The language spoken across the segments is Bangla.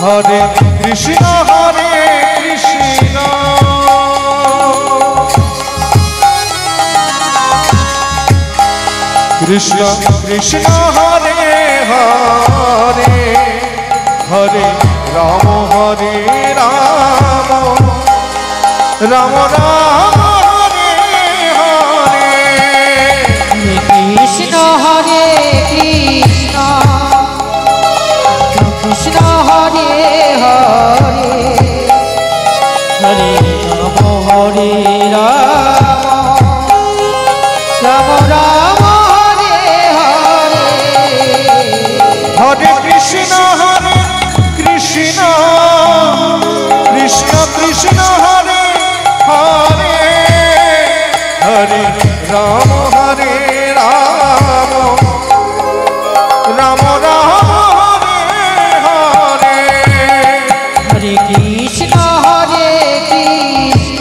হরে কৃষ্ণ হরে কৃষ্ণ কৃষ্ণ কৃষ্ণ হরে হরে হরে রাম হরে রাম রাম রাম হরে হরে কৃষ্ণ হরে কৃষ্ণ কৃষ্ণ হরে হরে হরে রাম হরে রাম রাম রাম হরে হরে হরে কৃষ্ণ হরে কৃষ্ণ কৃষ্ণ কৃষ্ণ হরে হরে হরে রাম হরে রাম রাম রাম হরে হরে হরে কৃষ্ণ হরে কৃষ্ণ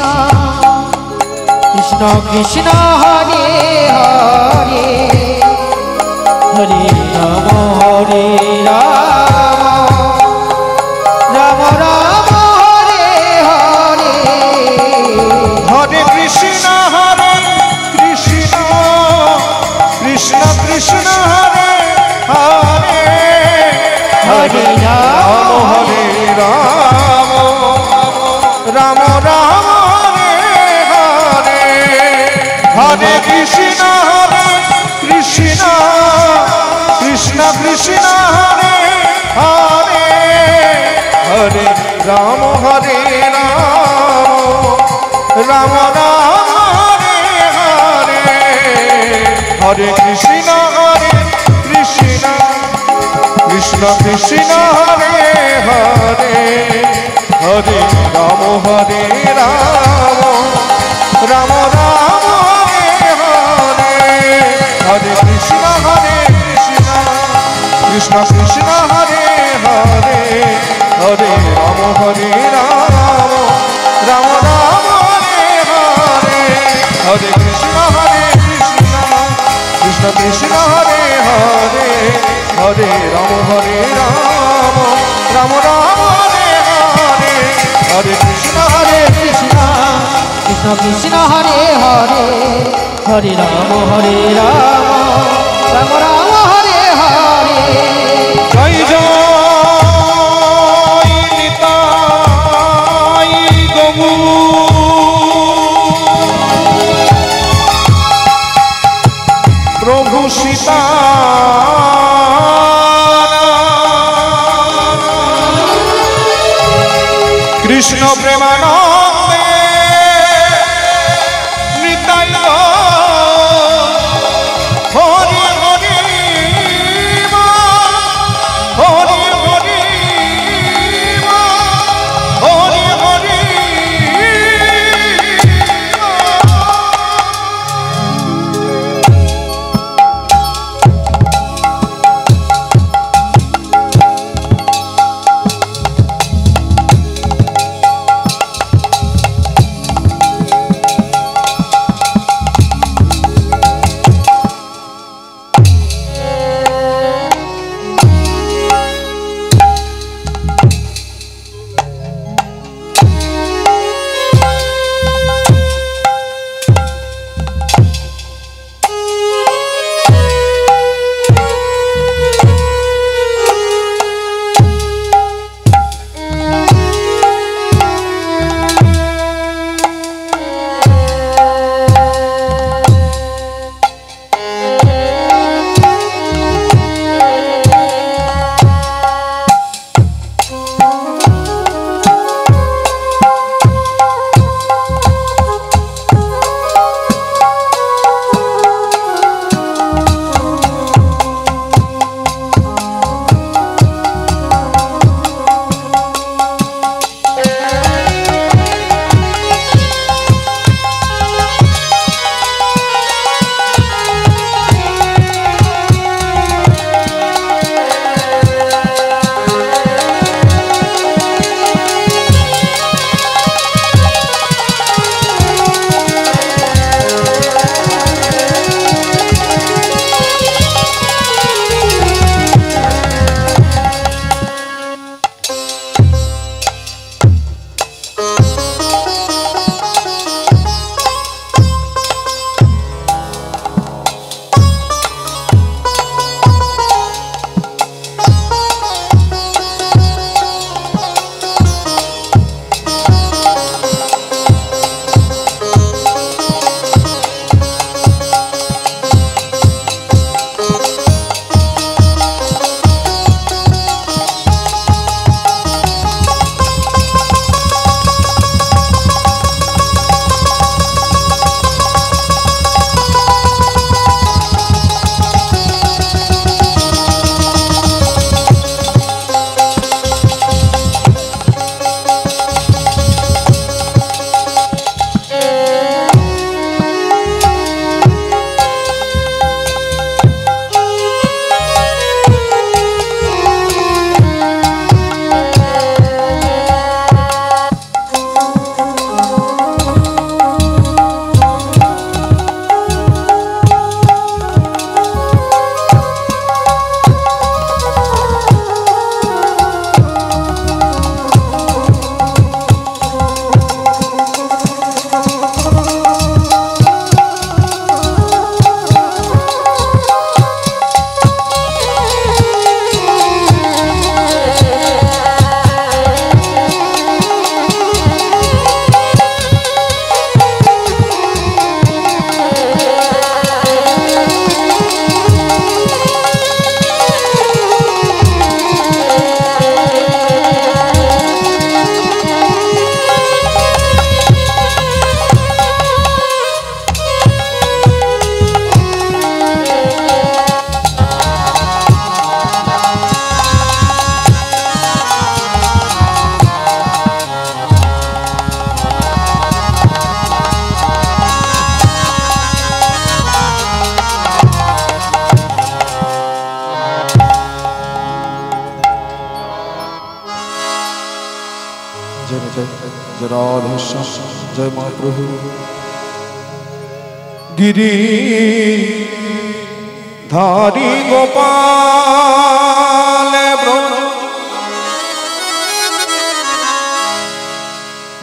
কৃষ্ণ কৃষ্ণ হরে হরে হরে রাম হরে রাম রাম রাম হরে হরে হরে কৃষ্ণ হরে কৃষ্ণ কৃষ্ণ কৃষ্ণ হরে হরে হরে রাম হরে রাম রাম রাম হরে হরে হরে কৃষ্ণ হরে কৃষ্ণ কৃষ্ণ কৃষ্ণ হরে হরে হরে রাম হরে রাম রাম রাম হরে হরে হরে কৃষ্ণ হরে কৃষ্ণ কৃষ্ণ কৃষ্ণ হরে হরে হরে রাম হরে রাম রাম রাম হরে হরে হরে কৃষ্ণ হরে কৃষ্ণ কৃষ্ণ কৃষ্ণ হরে হরে হরে রাম হরে রাম রাম রাম হরে হরে হরে কৃষ্ণ হরে কৃষ্ণ কৃষ্ণ কৃষ্ণ হরে হরে হরে রাম হরে রাম রাম রাম হরে হরে হরে কৃষ্ণ হরে কৃষ্ণ কৃষ্ণ কৃষ্ণ হরে হরে হরে রাম হরে রাম রাম রাম হরে হরে জয় জয় নিতাই গৌর প্রভু সীতা কৃষ্ণ প্রেমানন্দে নিতাই হরি হরি হরি হরি হরি হরি जय राधेश्याम जय महाप्रभु गिरी धारी गोपाल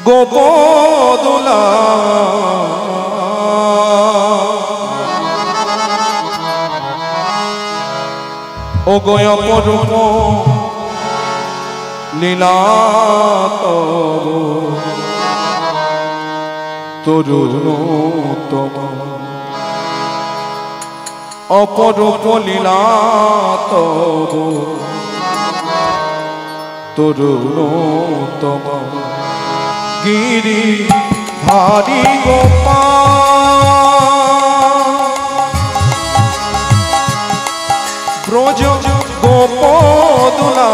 गोपोदुला ओ गोय परूप लीला तरुणोत्तम अपरूप लीला तरुणोत्तम गिरी धारी गोपाल ब्रज गोपोदुला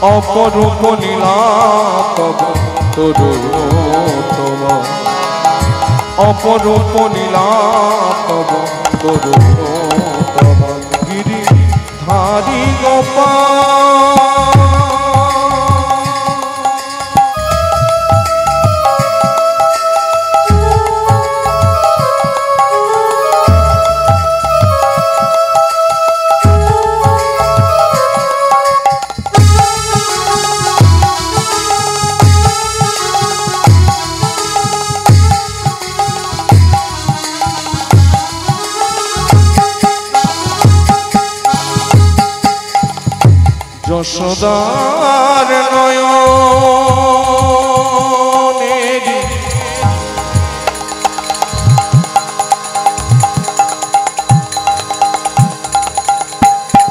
अपरूप लीला तब तरुणोत्तम अपरूप लीला तब तरुणोत्तम गिरी धारी गोपाल যশোদার নয়নেরি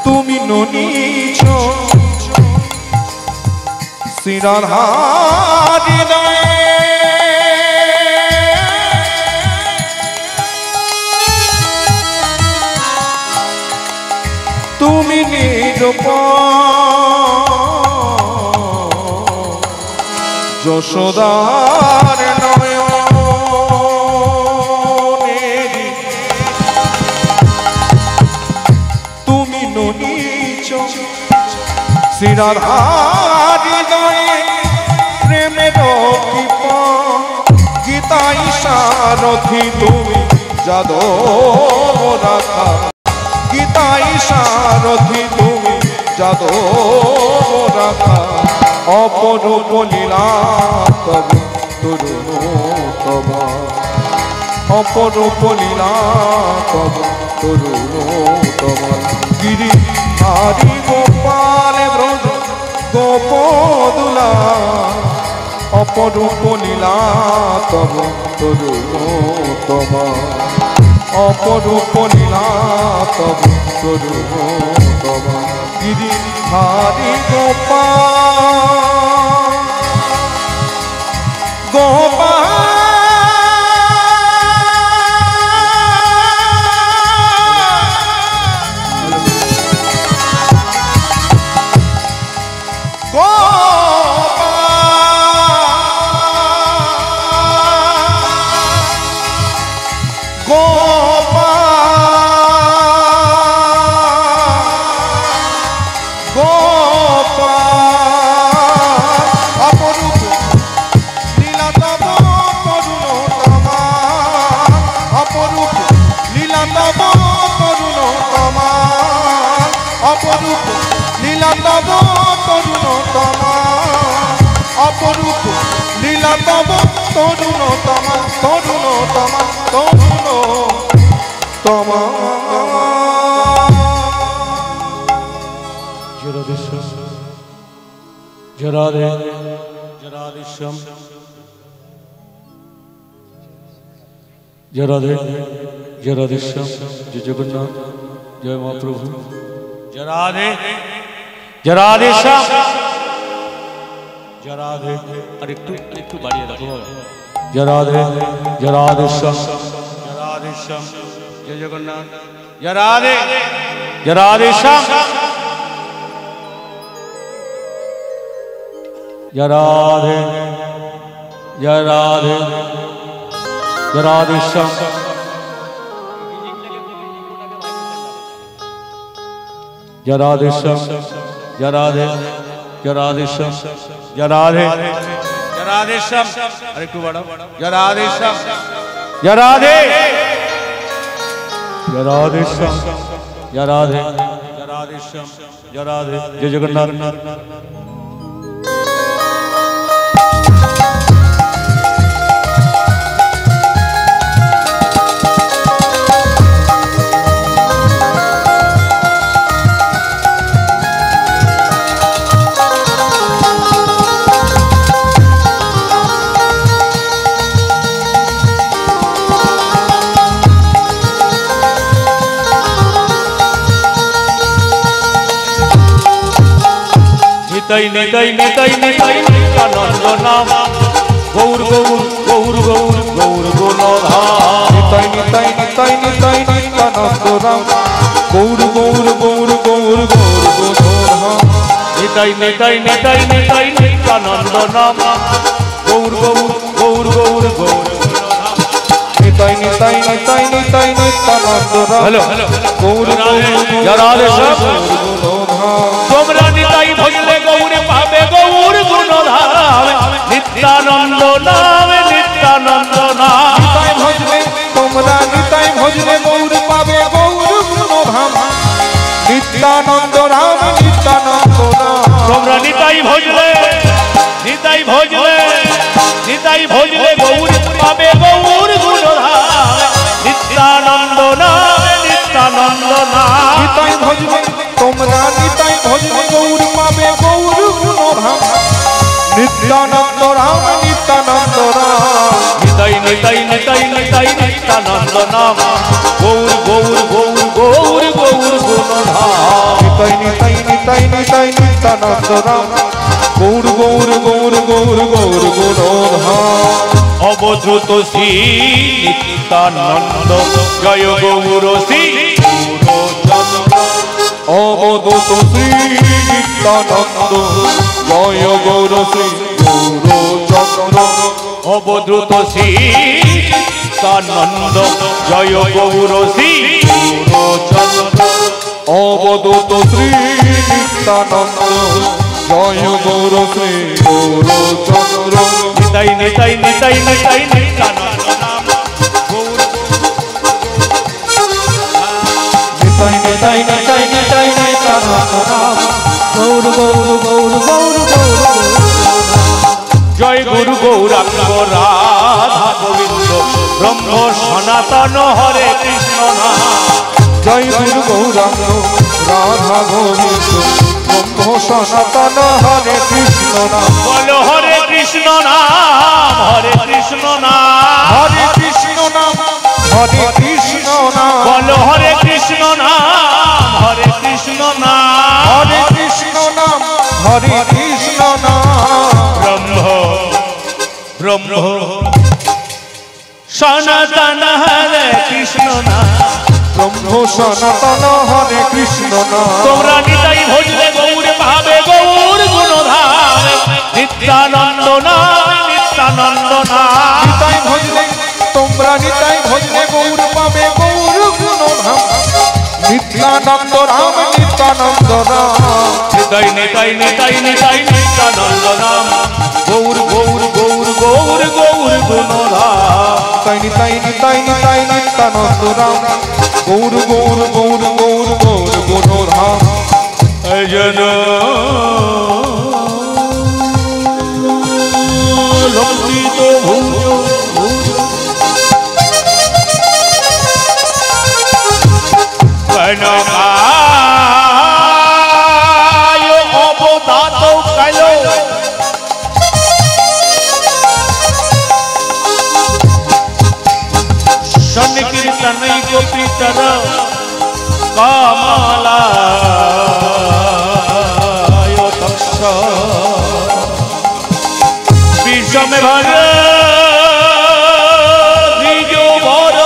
তুমি ননীছ শ্রীরাধার হৃদয়ে তুমি নিরূপম যশোদার নয়নেরি তুমি ননীছ শ্রীরাধার হৃদয়ে প্রেমের কৃপ গীতাই সারথি তুমি যাদব রাখা গীতাই সারথি তুমি যাদব রাখা अपरूप लीला तब तरुणोत्तम अपरूप लीला तब तरुणोत्तम गिरी धारी गोपाल ब्रज गोपोदुला अपरूप लीला तब तरुणोत्तम अपरूप लीला तब तरुणोत्तम गिरी धारी गोपाल गोपाल लीला तब तरुणोत्तम अपरूप लीला तब तरुणोत्तम तरुणोत्तम तरुणोत्तम जराधेश्याम जराधेश्याम जय जगन्नाथ जय महाप्रभु जराधेश्याम जराधे और एक बढ़िया रखो जराधेश्याम जय जगन्नाथ जराधेश्याम जराधेश्याम जराधेश्याम जय राधे जय राधे श्याम जय राधे जय राधे श्याम अरे तू बड़ा जय राधे श्याम जय राधे जय राधे श्याम जय राधे जय राधे श्याम जय राधे जय जगन्नाथ निताई निताई निताई निताई नित्यानंद नाम गौर गौर गौर गौर गौर गुणधाम निताई निताई निताई निताई नित्यानंद नाम गौर गौर गौर गौर गौर गुणधाम निताई निताई निताई निताई नित्यानंद नाम गौर गौर गौर गौर गौर निताई निताई निताई निताई नित्यानंद नाम हेलो गौर गौर जय राधे श्याम गुणधाम তোমরা নিতাই ভজলে গৌরে পাবে গৌর গুণধাম নিত্যানন্দ নাম নিত্যানন্দ নাম নিতাই ভজলে তোমরা নিতাই ভজলে গৌর পাবে গৌর গুণধাম নিত্যানন্দ রাম নিত্যানন্দ রাম তোমরা নিতাই ভজলে নিতাই ভজলে নিতাই ভজলে গৌর পাবে গৌর গুণধাম নিত্যানন্দ নাম নিত্যানন্দ নাম নিতাই ভজলে তোমরা নিতাই ভজলে গৌর পাবে গৌর গুণধাম নিত্যানন্দ রাম নিত্যানন্দ রাম নিতাই নিতাই নিতাই নিতাই নিত্যানন্দ নাম গৌর গৌর গৌর গৌর গৌর গুণধাম নিতাই নিতাই নিতাই নিতাই নিত্যানন্দ রাম গৌর গৌর গৌর গৌর গৌর গুণধাম অবধূত শ্রী নিত্যানন্দ জয় গৌর শ্রী গুরুচন্দ্র অবধূত শ্রী নিত্যানন্দ জয় গৌর শ্রী গৌরচন্দ্র অবধূত শ্রী নিত্যানন্দ জয় গৌর শ্রী গুরুচন্দ্র অবধূত শ্রী নিত্যানন্দ জয় গৌর শ্রী গৌরচন্দ্র নিতাই নিতাই নিতাই নিতাই নিত্যানন্দ নাম গৌর নিতাই নিতাই নিতাই নিতাই নিত্যানন্দ নাম গৌর গৌর গৌর গৌর গৌর জয় গুরু গৌরাঙ্গ রাধা গোবিন্দ ব্রহ্ম সনাতন হরে কৃষ্ণ নাম জয় গুরু গৌরাঙ্গ রাধা গোবিন্দ ব্রহ্ম সনাতন হরে কৃষ্ণ নাম বলো হরে কৃষ্ণ নাম হরে কৃষ্ণ নাম হরে কৃষ্ণ নাম হরে কৃষ্ণ নাম বলো হরে কৃষ্ণ নাম হরে কৃষ্ণ নাম হরে কৃষ্ণ নাম হরে কৃষ্ণ নাম ব্রহ্ম ব্রহ্ম সনাতন হরে কৃষ্ণ নাম ব্রহ্ম সনাতন হরে কৃষ্ণ নাম তোমরা নিতাই ভজলে গৌর পাবে গৌর গুণধাম নিত্যানন্দ নাম নিত্যানন্দ নাম নিতাই ভজলে তোমরা নিতাই ভজলে গৌর পাবে গৌর গুণধাম নিত্যানন্দ রাম নিত্যানন্দ রাম নিতাই নিতাই নিতাই নিতাই নিত্যানন্দ নাম গৌর গৌর গৌর গৌর গৌর গুণধাম তাই নিতাই নিতাই নিতাই নিত্যানন্দ রাম গৌর গৌর গৌর গৌর গৌর গুণধাম এই জন লম্বিত ভুজ কনকায় অবদাত কাল সংকীর্তনৈ গোপিতর কামালায় তক্ষ বিষমে ভর দ্বিজ বর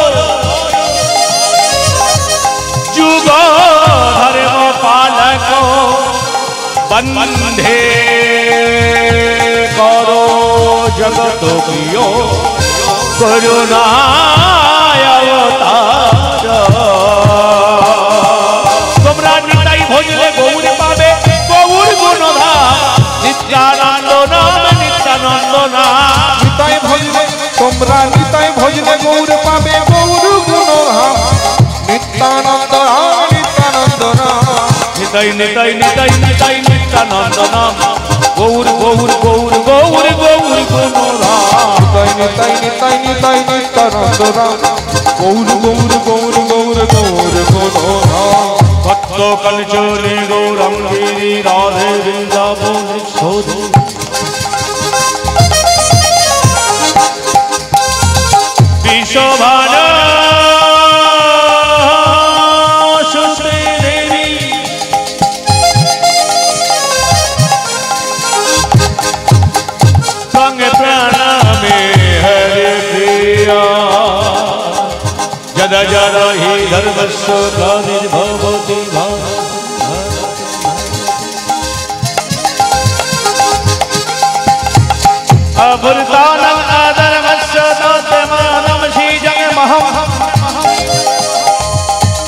যুগ ধর্ম পালক বন্ধে করো জগত প্রিয় করুণায় অবতার তোমরা নিতাই ভজলে গৌর পাবে গৌর তোমরা নিতাই ভজলে গৌর পাবে গৌর গুণধাম নিত্যানন্দ রাম নিত্যানন্দ রাম নিতাই নিতাই নিতাই নিতাই নিত্যানন্দ নাম গৌর গৌর গৌর গৌর গৌর গুণধাম নিতাই নিতাই নিতাই নিত্যানন্দ রাম গৌর গৌর গৌর গৌর গৌর গুণধাম ভক্ত কলচরে গৌরাঙ্গিনী রাধে বৃন্দাবন সৌধি বিশ্বভানা সুশ্রী দেবী সঙ্গে প্রণামে হরে প্রিয়া যদা যদা হি ধর্মস্য গ্লানির্ভবতি अभृतानं अधर्मस्य तोत्यमानं श्रीजगमहं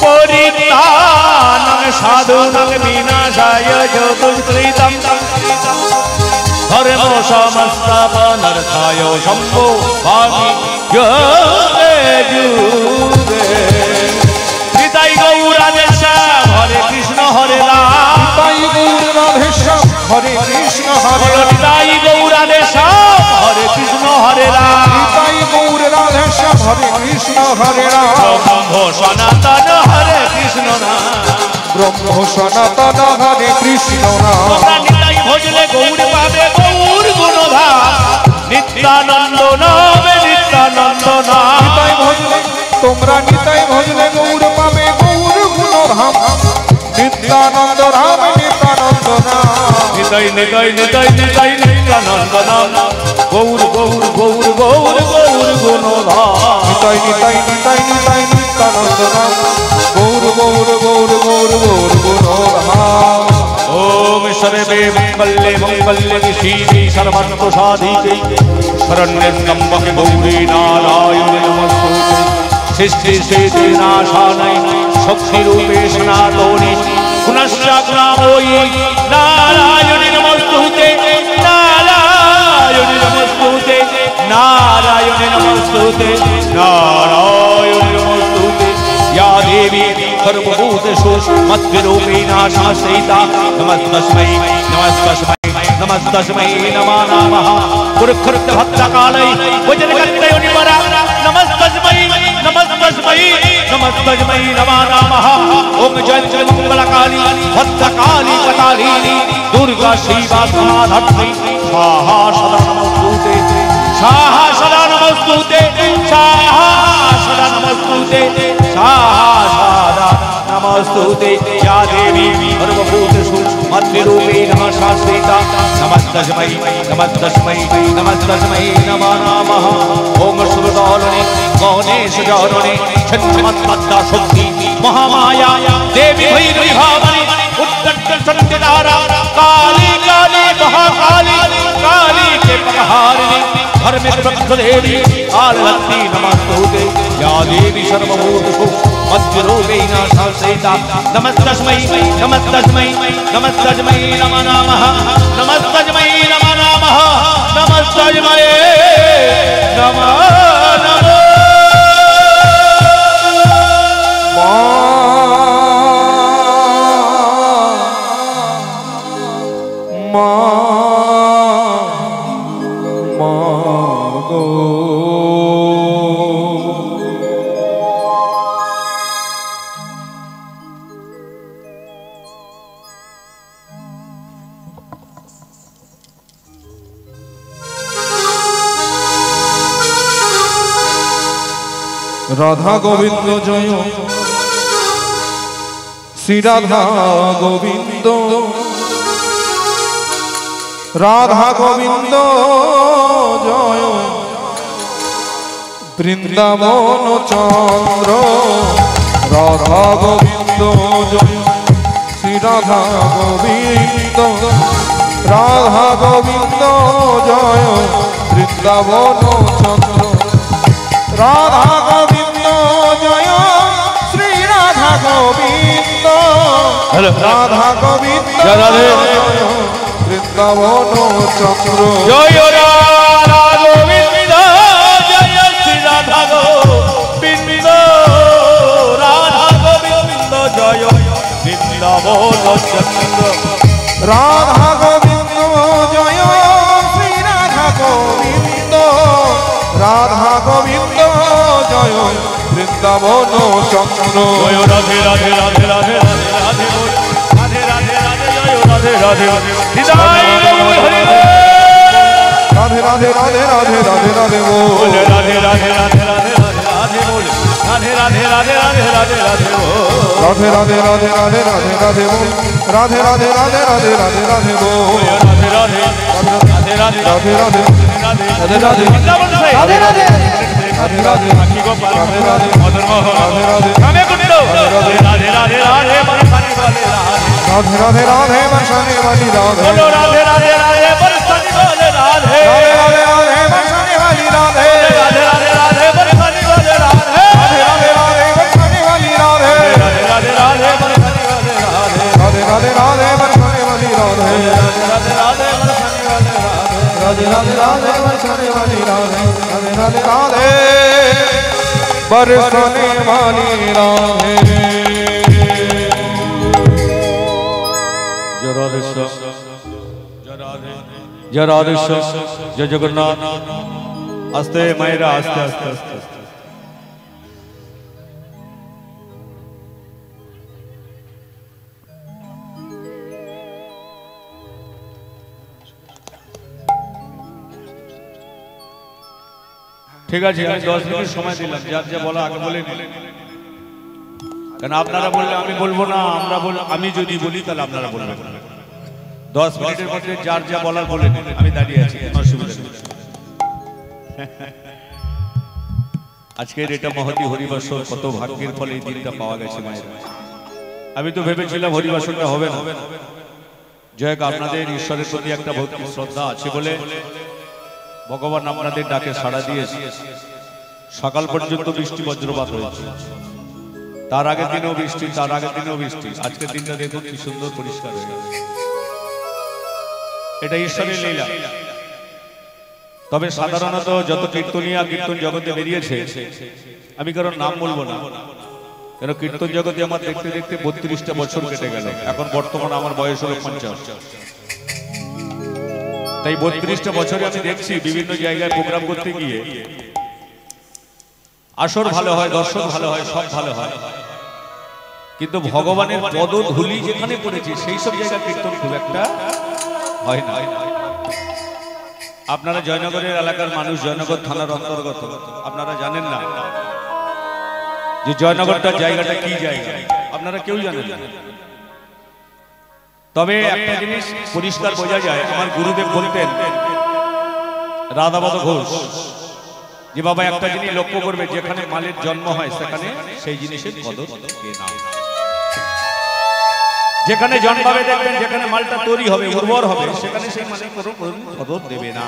परित्राणं साधूनां विनाशाय ज्योतिष्कृतं धर्मो समस्तापनर्थाय शम्भो भामि युगे युगे निताई गौरादेश हरे कृष्ण हरे राम নিতাই গৌর রাধেশ্যাম হরে কৃষ্ণ হরে রাম निताई गौरादेश हरे कृष्ण हरे राम নিতাই গৌর রাধেশ্যাম হরে কৃষ্ণ হরে রাম ब्रह्म सनातन हरे कृष्ण नाम ব্রহ্ম সনাতন হরে কৃষ্ণ নাম তোমরা নিতাই ভজলে গৌর পাবে গৌর গুণধাম নিত্যানন্দ নামে নিত্যানন্দ নাম নিতাই ভজলে তোমরা নিতাই ভজলে গৌর পাবে গৌর গুণধাম নিত্যানন্দ রাম নিত্যানন্দ নাম নিতাই নিতাই নিতাই নিতাই নিত্যানন্দ নাম গৌর গৌর গৌর গৌর গৌর গুণধাম নিতাই নিতাই নিতাই নিতাই নিত্যানন্দ নাম গৌর গৌর গৌর গৌর গৌর গুণধাম ओम सर्वे मंगल्ये मंगल्ये शिवे सर्वार्थ साधिके शरण्ये त्र्यंबके गौरी नारायणे नमस्तुते सृष्टि स्थिति नाशाय शक्ति रूपे सनातनी गुणश्चाग्रामोयि नारायणे नमस्तुते नारायणे नमस्तुते नारायणे नमस्तुते नारायणे नमस्तुते या देवी सर्वभूतेषु मद्विरूपेण शास्त्रिता नमस्तस्मै नमस्तस्मै नमस्तस्मै नमो नमः कुरुक्षेत्र भक्तकालै वज्रकर्तयोनिवरा नमस्तस्मै नमस्तस्मै नमस्तस्मै नमो नमः ओम जय मंगलकाली भद्रकाली कपालिनी दुर्गा शिवा समाधत्रि स्वाहा सदा नमस्तुते स्वाहा सदा नमस्तुते स्वाहा सदा नमस्तुते स्वाहा नमस्तुते या देवी सर्वभूतेषु मद्विरूपेण शास्त्रिता नमस्तस्मै नमस्तस्मै नमस्तस्मै नमो नमः ओम श्रुतोलने गणेशजनने छन्नमत्पद्मा शक्ति महामाया देवी भैरवी भावने उत्कट सत्यधारा काली काली महाकाली काली के पहारिणी हर में प्रभुदेवी आलती नमस्तुते या देवी सर्वभूतेषु मद्विरूपेण शास्त्रिता नमस्तस्मै नमस्तस्मै नमस्तस्मै नमो नमः नमस्तस्मै नमो नमः नमस्तस्मै नमो नमः রাধা গোবিন্দ জয় শ্রী রাধা গোবিন্দ রাধা গোবিন্দ জয় বৃন্দাবন চন্দ্র রাধা গোবিন্দ জয় শ্রী রাধা গোবিন্দ রাধা গোবিন্দ জয় বৃন্দাবন চন্দ্র রাধা গোবিন্দ জয় শ্রী রাধা গোবিন্দ রাধা গোবিন্দ জয় বৃন্দাবন চন্দ্র জয় রাধা গোবিন্দ জয় বৃন্দাবন চন্দ্র জয় রাধে রাধে রাধে রাধে রাধে রাধে বল রাধে রাধে রাধে জয় রাধে রাধে হৃদয় হরি রাধে রাধে রাধে রাধে রাধে রাধে বল রাধে রাধে রাধে রাধে রাধে রাধে বল রাধে রাধে রাধে রাধে রাধে রাধে বল রাধে রাধে রাধে রাধে রাধে রাধে বল রাধে রাধে রাধে রাধে রাধে রাধে বল রাধে রাধে রাধে রাধে রাধে রাধে রাধে রাধে বৃন্দাবন সাই রাধে রাধে রাধে রাধে আকি গোপাল রাধে রাধে মদন মোহন রাধে রাধে রামে কুণ্ড রাধে রাধে রাধে বরসানি বলে রাধে রাধে রাধে বর্ষানে वाली राधे बोलो राधे राधे राधे बरसाने वाले राधे राधे राधे राधे बरसाने वाली राधे राधे राधे राधे बरसाने वाले राधे राधे राधे राधे बरसाने वाली राधे राधे राधे राधे बरसाने वाले राधे राधे राधे राधे बरसाने वाली राधे राधे राधे राधे बरसाने वाले राधे राधे राधे राधे राधे राधे बरसाने वाली राधे जय राधे जय राधे जय जगन्नाथ आस्ते मायरा आस्ते आस्ते आस्ते ঠিক আছে আমি 10 মিনিট সময় দিলাম যার যা বলা আগে বলে নিন কারণ আপনারা বললে আমি বলবো না আমরা বল আমি যদি বলি তাহলে আপনারা বলবেন 10 মিনিটের মধ্যে যার যা বলার বলে নিন আমি দাঁড়িয়ে আছি কোনো অসুবিধা নেই আজকের এটা মহতি হরিবাসর কত ভাগ্যের ফলে এই দিনটা পাওয়া গেছে মায়ের আমি তো ভেবেছিলাম হরিবাসরটা হবে না জয় আপনাদের ঈশ্বরের প্রতি একটা ভক্তি শ্রদ্ধা আছে বলে ভগবান আপনাদের ডাকে সাড়া দিয়েছে সকাল পর্যন্ত বৃষ্টি বজ্রপাত হয়েছে তার আগের দিনেও বৃষ্টি তার আগের দিনেও বৃষ্টি আজকের দিনটা দেখুন কি সুন্দর পরিষ্কার হয়ে গেছে এটা ঈশ্বরের লীলা তবে সাধারণত যত কীর্তনিয়া কীর্তন জগতে বেরিয়েছে আমি কারণ নাম বলবো না কেন কীর্তন জগতে আমার দেখতে দেখতে 32টা বছর কেটে গেল এখন বর্তমানে আমার বয়স হলো 50 তাই 32টা বছরে আমি দেখছি বিভিন্ন জায়গায় প্রোগ্রাম করতে গিয়ে আসর ভালো হয় দর্শন ভালো হয় সব ভালো হয় কিন্তু ভগবানের পদধূলি যেখানে পড়েছে সেই সব জায়গায় কীর্তন খুব একটা হয় না আপনারা জয়নগরের এলাকার মানুষ জয়নগর থানার অন্তর্গত আপনারা জানেন না যে জয়নগরটা জায়গাটা কি জায়গা আপনারা কেউ জানেন না তবে একটা জিনিস পরিষ্কার বোঝা যায় আমার গুরুদেব বলতেন রাধাবত ঘোষ যে বাবা একটা জিনিস লক্ষ্য করবে যেখানে মালের জন্ম হয় সেখানে সেই জিনিসের কদর কে না যেখানে জন্মাবে দেখবেন যেখানে মালটা তৈরি হবে উর্বর হবে সেখানে সেই মালের কোনো কদর দেবে না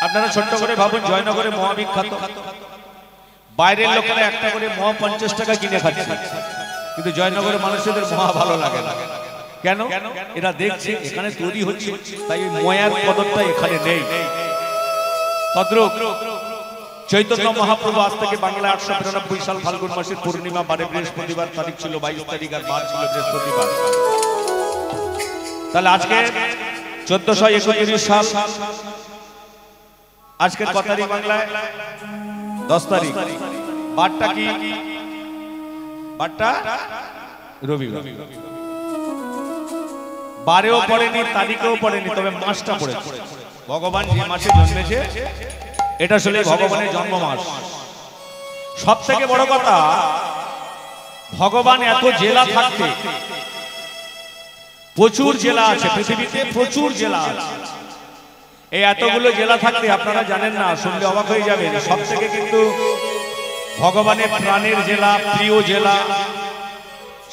আপনারা ছোট্ট করে ভাবুন জয়নগরে মহা বিখ্যাত বাইরের লোকেরা একটা করে মহা 50 টাকা কিনে খাচ্ছে কিন্তু জয়নগরের মানুষদের মহা ভালো লাগে না কেন এরা দেখছে এখানে তৈরি হচ্ছে তাই ময়ার কদরটা এখানে নেই তদ্রূপ চৈতন্য মহাপ্রভু আজ থেকে বাংলা 893 সাল ফাল্গুন মাসের পূর্ণিমা বারে বৃহস্পতিবার তারিখ ছিল 22 তারিখ আর বার ছিল বৃহস্পতিবার তাহলে আজকে 1431 সাল আজকের কত তারিখ বাংলায় 10 তারিখ বারটা কি বারটা রবিবার বারেও পড়েনি তারিখেও পড়েনি তবে মাসটা পড়েছে ভগবান যে মাসে জন্মেছে এটা আসলে ভগবানের জন্ম মাস সব থেকে বড় কথা ভগবান এত জেলা থাকতে প্রচুর জেলা আছে পৃথিবীতে প্রচুর জেলা আছে এই এতগুলো জেলা থাকতে আপনারা জানেন না শুনলে অবাক হয়ে যাবেন সব থেকে কিন্তু ভগবানের প্রাণের জেলা প্রিয় জেলা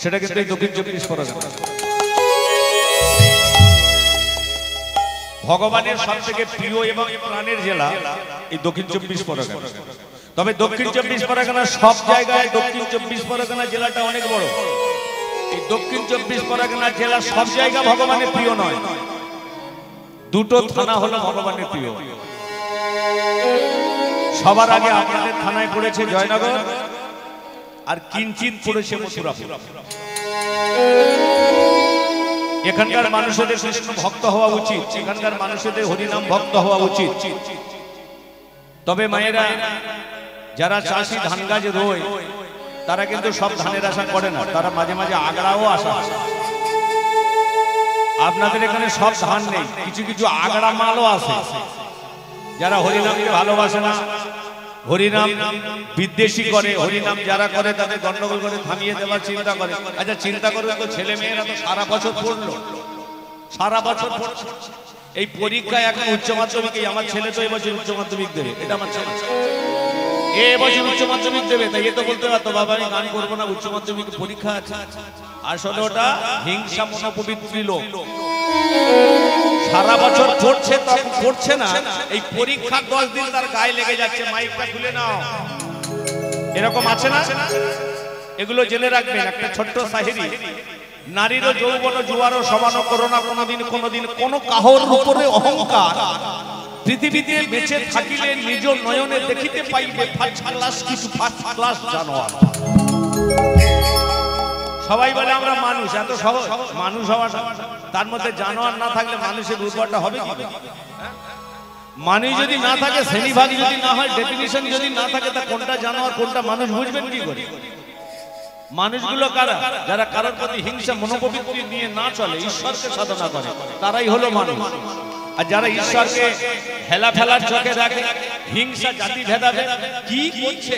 সেটা কিন্তু দক্ষিণ 24 পরগনা ভগবানের সবথেকে প্রিয় এবং প্রাণের জেলা এই দক্ষিণ 24 পরগনা তবে দক্ষিণ 24 পরগনা সব জায়গায় দক্ষিণ 24 পরগনা জেলাটা অনেক বড় এই দক্ষিণ 24 পরগনা জেলা সব জায়গা ভগবানের প্রিয় নয় দুটো থানা হলো ভগবানের প্রিয় সবার আগে আপনাদের থানায় পড়েছে জয়নগর আর কিঞ্চিত পড়েছে মথুরাপুর এখানকার মানুষদের কৃষ্ণ ভক্ত হওয়া উচিত এখানকার মানুষদের হরিনাম ভক্ত হওয়া উচিত তবে মায়েরা যারা চাষি ধান গাছ রোয় তারা কিন্তু সব ধানের আশা করে না, তারা মাঝে মাঝে আগড়াও আশা। আপনাদের এখানে সব ধান নেই, কিছু কিছু আগড়া মালও আছে। যারা হরিনামকে ভালোবাসে না, হরিনাম বিদ্বেষী করে, হরিনাম যারা করে তাদের গন্ডগোল করে থামিয়ে দেওয়ার চিন্তা করে। আচ্ছা চিন্তা করে তো, ছেলে মেয়েরা তো সারা বছর পড়লো, সারা বছর পড়ছে। এই পরীক্ষায় এখন উচ্চ মাধ্যমিকে, আমার ছেলে তো এবছর উচ্চ মাধ্যমিক দেবে, এটা আমার ছেলে এবছর উচ্চ মাধ্যমিক দেবে, তাই এ তো বলতে পারতো বাবা আমি গান করবো না, উচ্চ মাধ্যমিক পরীক্ষা আছে। আসলে ওটা হিংসা মনোপবিত্রী লোক, সারা বছর পড়ছে পড়ছে না, এই পরীক্ষা 10 দিন তার গায়ে লেগে যাচ্ছে। মাইকটা খুলে নাও, এরকম আছে না? এগুলো জেনে রাখবেন। একটা ছোট্ট সাহিরি, নারীরও যৌবন জুয়ারও সমান করো না কোনোদিন কোনোদিন কোনো কাহর উপরে অহংকার, পৃথিবীতে বেঁচে থাকিলে নিজ নয়নে দেখিতে পাইবে ফার্স্ট ক্লাস কিছু ফার্স্ট ক্লাস জানোয়ার। সবাই বলে আমরা মানুষ, এত সহজ মানুষ হওয়া, তার মধ্যে জানোয়ার না থাকলে মানুষের উর্বরতা হবে কি? মানুষ যদি না থাকে, শ্রেণীভাগ যদি না হয়, ডেফিনিশন যদি না থাকে, তা কোনটা জানোয়ার কোনটা মানুষ বুঝবেন কি করে? মানুষগুলো কারা? যারা কারোর প্রতি হিংসা মনোপবিত্তি নিয়ে না চলে, ঈশ্বরকে সাধনা করে, তারাই হলো মানুষ। আর যারা ঈশ্বরকে হেলা ফেলার চোখে দেখে, হিংসা জাতি ভেদাভেদ কি করছে,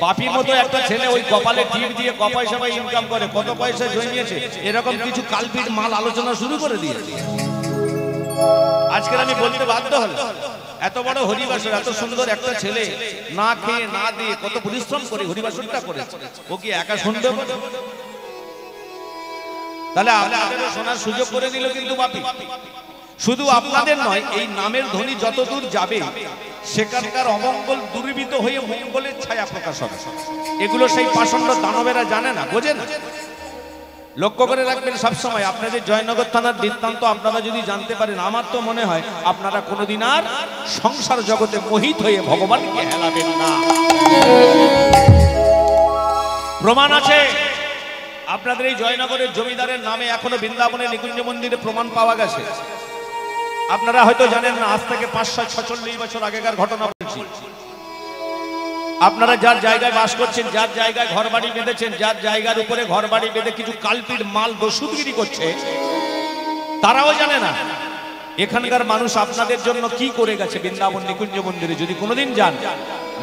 বাপির মতো একটা ছেলে ওই কপালে টিপ দিয়ে ক পয়সা ইনকাম করে, কত পয়সা জমিয়েছে, এরকম কিছু কালপিট মাল আলোচনা শুরু করে দিয়েছে। আজকে আমি বলতে বাধ্য হলাম, এত বড় হরিবাসর, এত সুন্দর একটা ছেলে না খেয়ে না দিয়ে কত পরিশ্রম করে হরিবাসরটা করে, ও কি একা শুনবে? তাহলে আপনাদেরও শোনার সুযোগ করে দিল কিন্তু বাপি। শুধু আপনাদের নয়, এই নামের ধ্বনি যতদূর যাবে সেখানকার অমঙ্গল দূরীভূত হয়ে মঙ্গলের ছায়া প্রকাশ হবে। এগুলো সেই পাষণ্ড দানবেরা জানে না, বোঝে না। লক্ষ্য করে রাখবেন সবসময়, আপনাদের জয়নগর থানার বৃত্তান্ত আপনারা যদি জানতে পারেন, আমার তো মনে হয় আপনারা কোনোদিন আর সংসার জগতে মোহিত হয়ে ভগবানকে হেলাবেন না। প্রমাণ আছে, আপনাদের এই জয়নগরের জমিদারের নামে এখনো বৃন্দাবনের নিকুঞ্জ মন্দিরে প্রমাণ পাওয়া গেছে। আপনারা হয়তো জানেন না, আজ থেকে 546 বছর আগেকার ঘটনা বলছি। আপনারা যার জায়গায় বাস করছেন, যার জায়গায় ঘরবাড়ি বেঁধেছেন, যার জায়গার উপরে ঘরবাড়ি বেঁধে কিছু কালপিট মাল দস্যুগিরি করছে, তারাও জানে না এখানকার মানুষ আপনাদের জন্য কি করে গেছে। বৃন্দাবন নিকুঞ্জ মন্দিরে যদি কোনোদিন যান,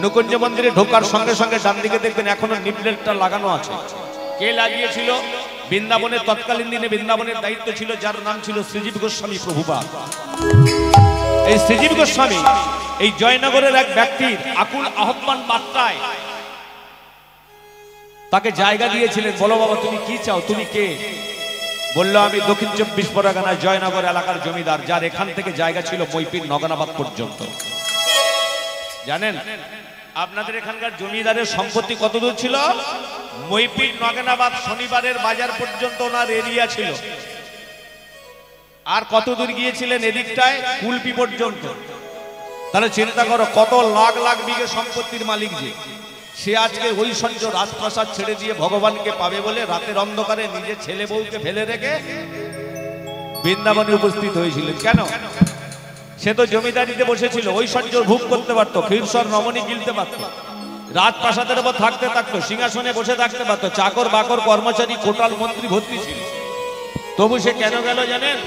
নিকুঞ্জ মন্দিরে ঢোকার সঙ্গে সঙ্গে ডান দিকে দেখবেন এখনো নিপলেটটা লাগানো আছে। কে লাগিয়েছিল? বৃন্দাবনের তৎকালীন দিনে বৃন্দাবনের দায়িত্ব ছিল যার নাম ছিল শ্রীজীব গোস্বামী প্রভুপাদ। এই শ্রীজীব গোস্বামী এই জয়নগরের এক ব্যক্তির আকুল আহ্বান বার্তায় তাকে জায়গা দিয়েছিলেন। বলো বাবা তুমি কি চাও, তুমি কে? বললো আমি দক্ষিণ 24 পরগনার জয়নগর এলাকার জমিদার, যার এখান থেকে জায়গা ছিল মইপির নগনাবাদ পর্যন্ত। জানেন আপনাদের এখানকার জমিদারের সম্পত্তি কত দূর ছিল? মইপির নগনাবাদ শনিবারের বাজার পর্যন্ত ওনার এরিয়া ছিল। আর কত দূর গিয়েছিলেন? এদিকটায় কুলপি পর্যন্ত। তাহলে চিন্তা করো কত লাখ লাখ বিঘে সম্পত্তির মালিক যে, সে আজকে ঐশ্বর্য রাজপ্রাসাদ ছেড়ে দিয়ে ভগবানকে পাবে বলে রাতের অন্ধকারে নিজের ছেলে বউকে ফেলে রেখে বৃন্দাবনে উপস্থিত হয়েছিলেন। কেন? সে তো জমিদারিতে বসেছিল, ঐশ্বর্য ভোগ করতে পারতো, ক্ষীরসর রমণী গিলতে পারতো, রাজপ্রাসাদের উপর থাকতে থাকতো, সিংহাসনে বসে থাকতে পারতো, চাকর বাকর কর্মচারী কোটাল মন্ত্রী ভর্তি ছিল। তবু সে কেন গেল জানেন?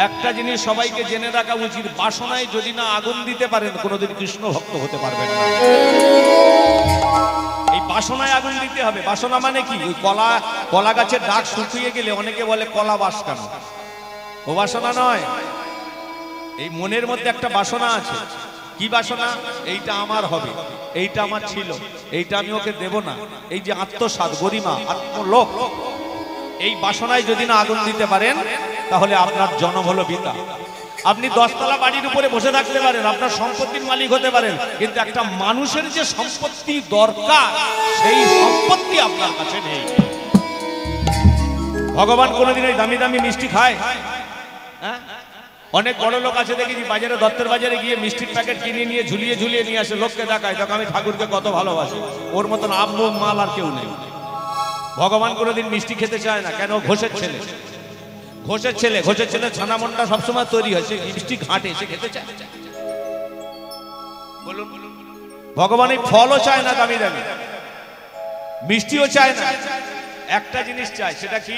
একটা জিনিস সবাইকে জেনে রাখা উচিত, বাসনায় যদি না আগুন দিতে পারেন কোনোদিন কৃষ্ণ ভক্ত হতে পারবেন না। এই বাসনায় আগুন দিতে হবে। বাসনা মানে কি? ওই কলা গাছের ডাক শুকিয়ে গেলে অনেকে বলে কলা বাস কেন, ও বাসনা নয়। এই মনের মধ্যে একটা বাসনা আছে। কি বাসনা? এইটা আমার হবে, এইটা আমার ছিল, এইটা আমি ওকে দেব না। এই যে আত্মসাৎ, গরিমা, আত্মলোভ, এই বাসনায় যদি না আগুন দিতে পারেন তাহলে আপনার জন্ম হলো বৃথা। আপনি 10 তলা বাড়ির উপরে বসে থাকতে পারেন, আপনার সম্পত্তির মালিক হতে পারেন, কিন্তু একটা মানুষের যে সম্পত্তি দরকার সেই সম্পত্তি আপনার কাছে নেই। ভগবান কোনোদিন ওই দামি দামি মিষ্টি খায়? হ্যাঁ, অনেক বড় লোক আছে দেখেছি বাজারে, দত্তের বাজারে গিয়ে মিষ্টির প্যাকেট কিনে নিয়ে ঝুলিয়ে ঝুলিয়ে নিয়ে আসে, লোককে দেখায়, তখন আমি ঠাকুরকে কত ভালোবাসি। ওর মতন আব্বু মাল আর কেউ নেই। ভগবান কোনোদিন মিষ্টি খেতে চায় না। কেন? ঘোষের ছেলে, ঘোষের ছেলে, ঘোষের ছেলে ছানামনটা সবসময় তৈরি হয়, সে মিষ্টি ঘাটে, সে খেতে চায়। বলুন ভগবান এই ফলও চায় না দামি দামি, মিষ্টিও চায় না, একটা জিনিস চায়, সেটা কি?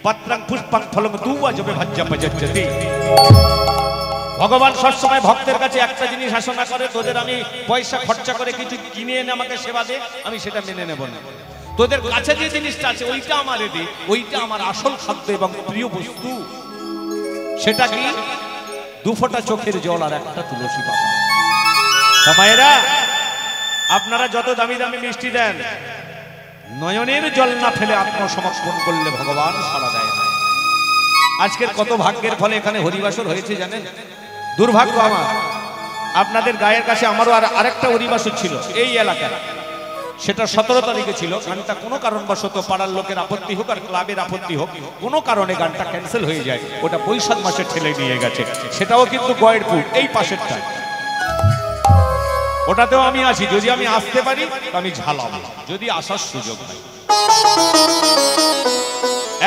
পত্রাং পুষ্পাং ফলং দুয়া জবে ভাজ্যা পজজ্জতি। ভগবান সবসময় ভক্তের কাছে একটা জিনিস আশা করে, তোদের আমি পয়সা খরচা করে কিছু কিনে এনে আমাকে সেবা দে, আমি সেটা মেনে নেব না। তোদের কাছে যে জিনিসটা আছে ওইটা আমারে দে, ওইটা আমার আসল খাদ্য এবং প্রিয় বস্তু। সেটা কি? 2 ফোঁটা চোখের জল আর একটা তুলসী পাতা। মায়েরা, আপনারা যত দামি দামি মিষ্টি দেন, নয়নের জল না ফেলে আত্মসমর্পণ করলে ভগবান সাড়া দেয় না। আজকের কত ভাগ্যের ফলে এখানে হরিবাসর হয়েছে জানেন? দুর্ভাগ্য আমার, আপনাদের গায়ের কাছে আমারও আরেকটা হরিবাসর ছিল এই এলাকায়, সেটা 17 তারিখে ছিল। গানটা কোনো কারণবশত পাড়ার লোকের আপত্তি হোক আর ক্লাবের আপত্তি হোক, কোনো কারণে গানটা ক্যান্সেল হয়ে যায়। ওটা বৈশাখ মাসে ঠেলে নিয়ে গেছে, সেটাও কিন্তু গয়েরপুর এই পাশেরটা। ওটাতেও আমি আছি, যদি আমি আসতে পারি আমি ঝালাবো, যদি আসার সুযোগ হয়।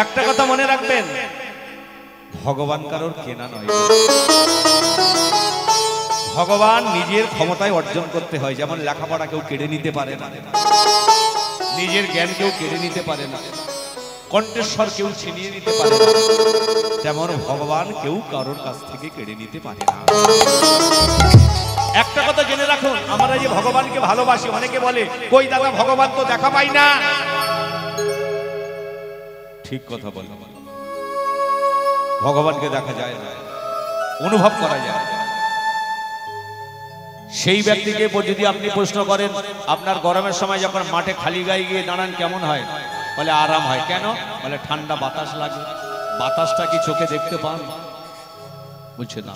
একটা কথা মনে রাখবেন, ভগবান কারোর কেনা নয়। ভগবান নিজের ক্ষমতায় অর্জন করতে হয়। যেমন লেখাপড়া কেউ কেড়ে নিতে পারে না, নিজের জ্ঞান কেউ কেড়ে নিতে পারে না, কণ্ঠস্বর কেউ ছিনিয়ে নিতে পারে না, তেমন ভগবান কেউ কারোর কাছ থেকে কেড়ে নিতে পারে না। একটা কথা জেনে রাখুন, আমরা যে ভগবানকে ভালোবাসি, অনেকে বলে কই দাদা ভগবান তো দেখা পাই না। ঠিক কথা বল, ভগবানকে দেখা যায় না, অনুভব করা যায়। সেই ব্যক্তিকে যদি আপনি প্রশ্ন করেন, আপনার গরমের সময় যখন মাঠে খালি গায়ে গিয়ে দাঁড়ান কেমন হয়? বলে আরাম হয়। কেন? বলে ঠান্ডা বাতাস লাগে। বাতাসটা কি চোখে দেখতে পান? বলছে না।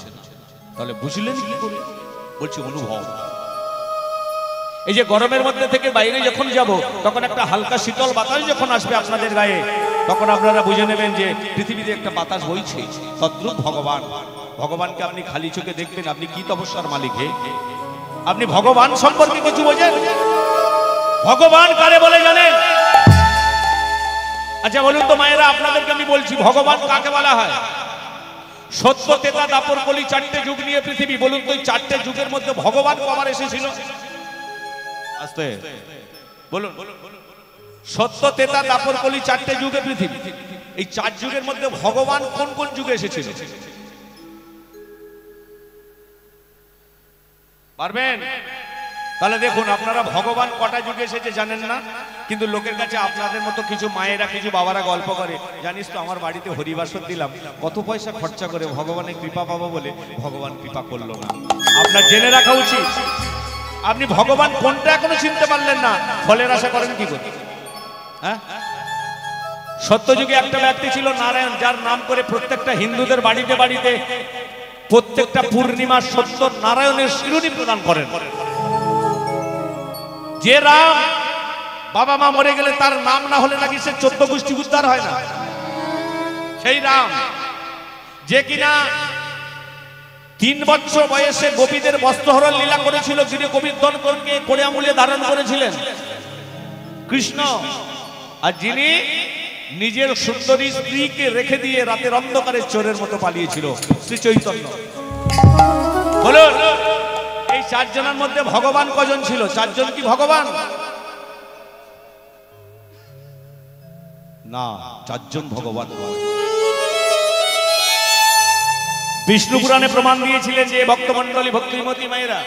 তাহলে বুঝলেন কি করে? বলছে অনুভব। এই যে গরমের মধ্যে থেকে বাইরে যখন যাব, তখন একটা হালকা শীতল বাতাস যখন আসবে আপনাদের গায়ে, তখন আপনারা বুঝে নেবেন যে পৃথিবীতে একটা বাতাস বইছে। তদ্রূপ ভগবান, ভগবানকে আপনি খালি চোখে দেখবেন, আপনি কি তপস্যার মালিক হে? আপনি ভগবান সম্পর্কে কিছু বোঝেন? ভগবান কারে বলে জানেন? আচ্ছা বলুন তো মায়েরা, আপনাদেরকে আমি বলছি ভগবান কাকে বলা হয়? সত্য, তেতা, দাপর, কলি 4টে যুগ নিয়ে পৃথিবী। বলুন তো এই 4টে যুগের মধ্যে ভগবান কবার এসেছিল? আস্তে বলুন। সত্য, তেতা, দাপর, কলি 4টে যুগে পৃথিবী। এই 4 যুগের মধ্যে ভগবান কোন কোন যুগে এসেছিল? পারবেন? তাহলে দেখুন, আপনারা ভগবান কটা যুগে এসেছে জানেন না, কিন্তু লোকের কাছে আপনাদের মতো কিছু মায়েরা, কিছু বাবারা গল্প করে, জানিস তো আমার বাড়িতে হরিবাসর দিলাম, কত পয়সা খরচা করে, ভগবানের কৃপা পাবো বলে ভগবান কৃপা করলো না। আপনার জেনে রাখা উচিত, আপনি ভগবান কোনটা এখনো চিনতে পারলেন না, ফলের আশা করেন কি করে? হ্যাঁ, সত্যযুগে একটা ব্যক্তি ছিল নারায়ণ, যার নাম করে প্রত্যেকটা হিন্দুদের বাড়িতে বাড়িতে প্রত্যেকটা পূর্ণিমা সত্য নারায়ণের শিরোনি প্রদান করেন। যে রাম বাবা মা মরে গেলে তার নাম না হলে নাকি সে 14 গোষ্ঠী উদ্ধার হয় না, সেই রাম যে কিনা 3 বছর বয়সে গোপীদের বস্ত্রহরণ লীলা করেছিল, যিনি গোপীধন করে আমূলে ধারণ করেছিলেন কৃষ্ণ, আর যিনি নিজের সুন্দরী স্ত্রীকে রেখে দিয়ে রাতের অন্ধকারে চোরের মতো পালিয়েছিল শ্রী চৈতন্য। বলুন, এই 4 জনের মধ্যে ভগবান কজন ছিল? 4 জন কি ভগবান? না, 4 জন ভগবান নয়। বিষ্ণু পুরাণে প্রমাণ দিয়েছিলেন যে ভক্তমণ্ডলী, ভক্তিমতী মায়েরা,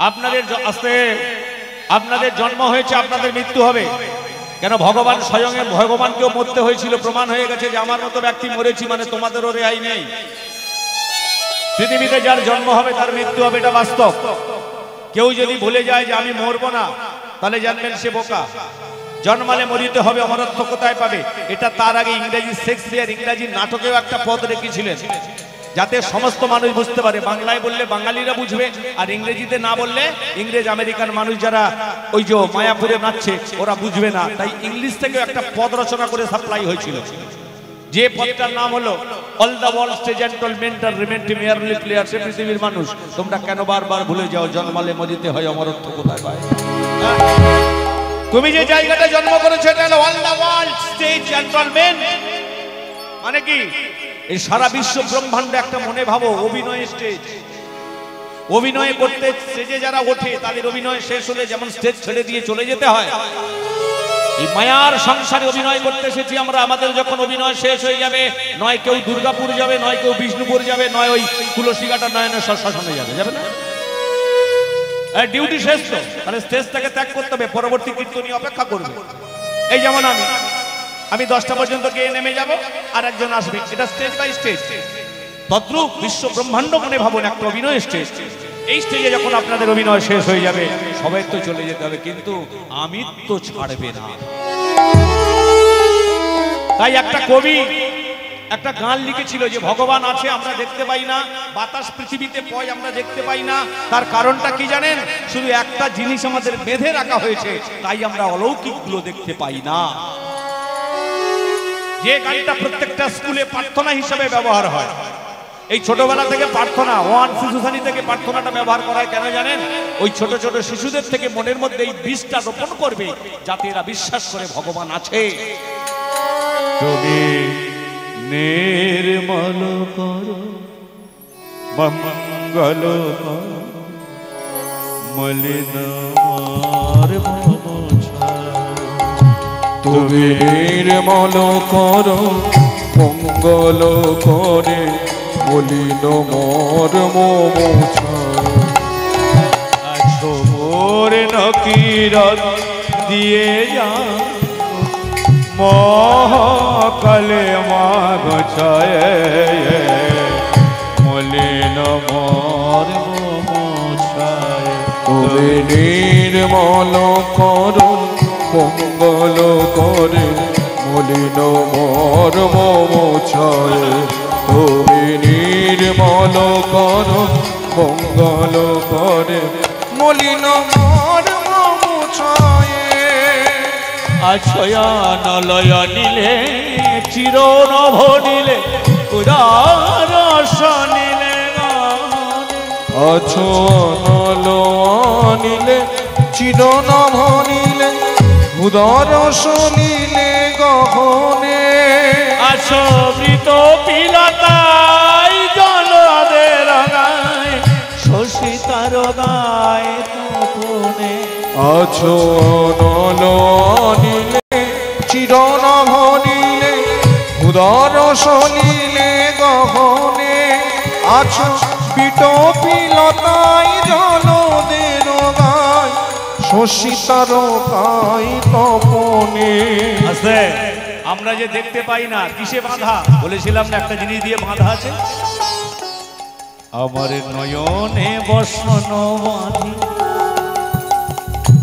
আপনাদের জন্ম হয়েছে, আপনাদের মৃত্যু হবে। কেন? ভগবান স্বয়ং ভগবানকেও মরতে হয়েছিল, প্রমাণ হয়ে গেছে যে আমার মতো ব্যক্তি মরেছি মানে তোমাদেরও রেহাই নেই। পৃথিবীতে যার জন্ম হবে তার মৃত্যু হবে, এটা বাস্তব। কেউ যদি ভুলে যায় যে আমি মরবো না, তাহলে জানবেন সে বোকা। জন্মালে মরিতে হবে, অমরত্ব কোথায় পাবে? এটা তার আগে ইংরেজি শেক্সপিয়ার ইংরেজি নাটকেও একটা পদ রেখেছিলেন, যাতে সমস্ত মানুষ বুঝতে পারে। বাংলায় বললে বাঙালিরা বুঝবে, আর ইংরেজিতে না বললে ইংরেজ আমেরিকান মানুষ যারা ওই যে মায়াপুরে নাচছে ওরা বুঝবে না। তাই ইংলিশ থেকে একটা পদ রচনা করে সাপ্লাই হয়েছিল, যে পদটার নাম হলো অল দ্য ওয়ার্ল্ড স্টেজ এন্টলমেন্টার রিমেন্ট মেয়ারলি প্লেয়ার্স। পৃথিবীর মানুষ, তোমরা কেন বারবার ভুলে যাও জন্মালে মরিতে হয়, অমরত্ব কোথায় পায়? তুমি যে জায়গাটা জন্ম করেছো এটা হলো অল দ্য ওয়ার্ল্ড স্টেজ এন্টলমেন্ট। মানে কি? এই সারা বিশ্ব ব্রহ্মাণ্ড একটা মনে ভাবো অভিনয় স্টেজ। অভিনয় করতে স্টেজে যারা ওঠে তাদের অভিনয় শেষ হলে যেমন স্টেজ ছেড়ে দিয়ে চলে যেতে হয়, এই মায়ার সংসারে অভিনয় করতে এসেছি আমরা। আমাদের যখন অভিনয় শেষ হয়ে যাবে, নয় কেউ দুর্গাপুর যাবে, নয় কেউ বিষ্ণুপুর যাবে, নয় ওই তুলসীঘাটা নয়নের শ্মশানে যাবে, যাবে না? ডিউটি শেষ তো, তাহলে স্টেজটাকে ত্যাগ করতে হবে, পরবর্তী কীর্তনী অপেক্ষা করবে। এই যেমন আমি 10টা পর্যন্ত গিয়ে নেমে যাব, আর একজন আসবে, এটা স্টেজ বাই স্টেজ। তদ্রূপ বিশ্ব ব্রহ্মাণ্ড মনে ভাবুন একটা অভিনয় স্টেজ। এই স্টেজে যখন আপনাদের অভিনয় শেষ হয়ে যাবে, সবাই তো চলে যেতে হবে, কিন্তু আমি তো ছাড়বে না। তাই একটা কবি একটা গান লিখেছিল যে ভগবান আছে আমরা দেখতে পাই না, বাতাস পৃথিবীতে পয় আমরা দেখতে পাই না। তার কারণটা কি জানেন? শুধু একটা জিনিস আমাদের বেঁধে রাখা হয়েছে, তাই আমরা অলৌকিকগুলো দেখতে পাই না। যে গানটা প্রত্যেকটা স্কুলে প্রার্থনা হিসেবে ব্যবহার হয়, এই ছোটবেলা থেকে প্রার্থনা, 1 শিশু শ্রেণী থেকে প্রার্থনাটা ব্যবহার করা হয় কেন জানেন? ওই ছোট ছোট শিশুদের থেকে মনের মধ্যে এই বীজটা রোপণ করবে, যাতে এরা বিশ্বাস করে ভগবান আছে। তুমি নির্মল করো মঙ্গল করো মলিন মোর মোছা। তুমি নির্মল করো মঙ্গল করে মলিন মোর মোছা। আছো মোর নকিরত দিয়ে যা মহাকালে মাগ ছায়ে মলিন মোর মোছায়। তুমি নির্মল করো মঙ্গল করে মলিন মোর মোছায়। তুমি নির্মল করো মঙ্গল করে মলিন মোর মোছায়। আছয়ানলয় নিলে চিরনভ নিলে উদারস নিলে আছয়ানলয় নিলে চিরনভ নিলে উদারস নিলে গহনে। আছবৃত পিলতাই জলদের গায় শশিতার গায় তপনে। আছয়ানলয় নিলে চিরনভ নিলে উদারস নিলে গহনে। আছো বিটপিলতাই জলদের গায় শশিতার গায় তপনে। আছে আমরা যে দেখতে পাই না, কিসে বাঁধা? বলেছিলাম না একটা জিনিস দিয়ে বাঁধা আছে। আমার নয়নে বসন বাঁধি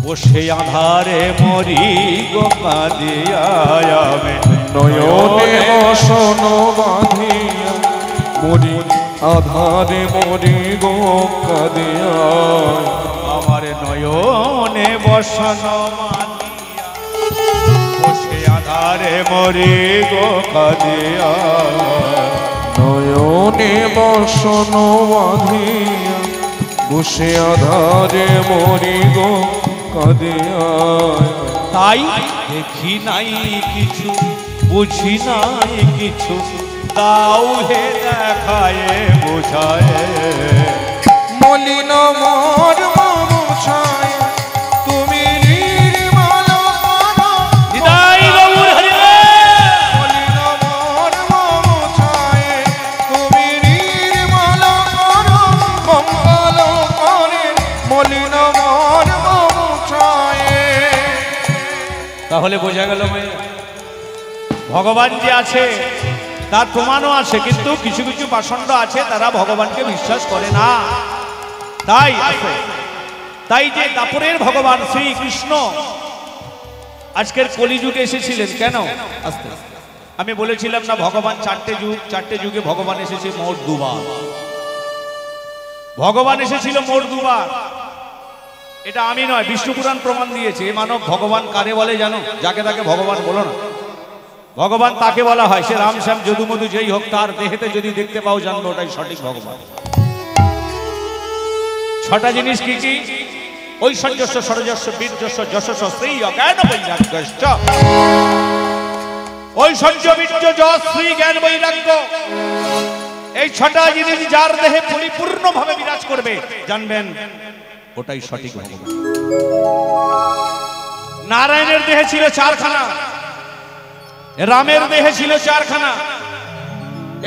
বসে আধারে মরি গো কাঁদিয়া। নয়নে বসন বাঁধিয়া মরি আধারে মরি গো কাঁদিয়া। আমার নয়নে বসন বাঁধিয়া বসে আধারে মরি গো কাঁদিয়া। নয়নে বসন বাঁধিয়া বসে আধারে মরি গো কাঁদিয়া। তাই দেখি নাই কিছু, বুঝি নাই কিছু, দাও হে দেখায় বোঝায়। মলিন মোর মোছায় তুমি নির্মল করো। নিতাই গৌর হরি রে। মলিন মোর মোছায় তুমি নির্মল করো মঙ্গল করে মলিন মোর মোছায়। তাহলে বোঝা গেল ভগবান যে আছে তার প্রমাণও আছে, কিন্তু কিছু কিছু পাষণ্ড আছে তারা ভগবানকে বিশ্বাস করে না। তাই যে দাপরের ভগবান শ্রীকৃষ্ণ আজকের কলিযুগে এসেছিলেন কেন? আস্তে আমি বলেছিলাম না ভগবান চারটে যুগে ভগবান এসেছে মোট দুবার। ভগবান এসেছিল মোট দুবার, এটা আমি নয়, বিষ্ণু পুরাণ প্রমাণ দিয়েছে। মানব ভগবান কারে বলে জানো? যাকে তাকে ভগবান বলো না, ভগবান তাকে বলা হয়। সে রাম শ্যাম যদু মধু যেই হোক, তার দেহেতে যদি দেখতে পাও জানবো ওটাই সঠিক ভগবান। 6টা জিনিস কি কি? ঐশ্বর্যস্য সরজস্য বীর্যস্য যশস্য শ্রী জ্ঞান বৈরাগ্যশ্চ। ঐশ্বর্য বীর্য যশ শ্রী জ্ঞান বৈরাগ্য, এই ছটা জিনিস যার দেহে পরিপূর্ণভাবে বিরাজ করবে, জানবেন ওটাই সঠিক ভগবান। নারায়ণের দেহে ছিল চারখানা, রামের দেহে ছিল চারখানা।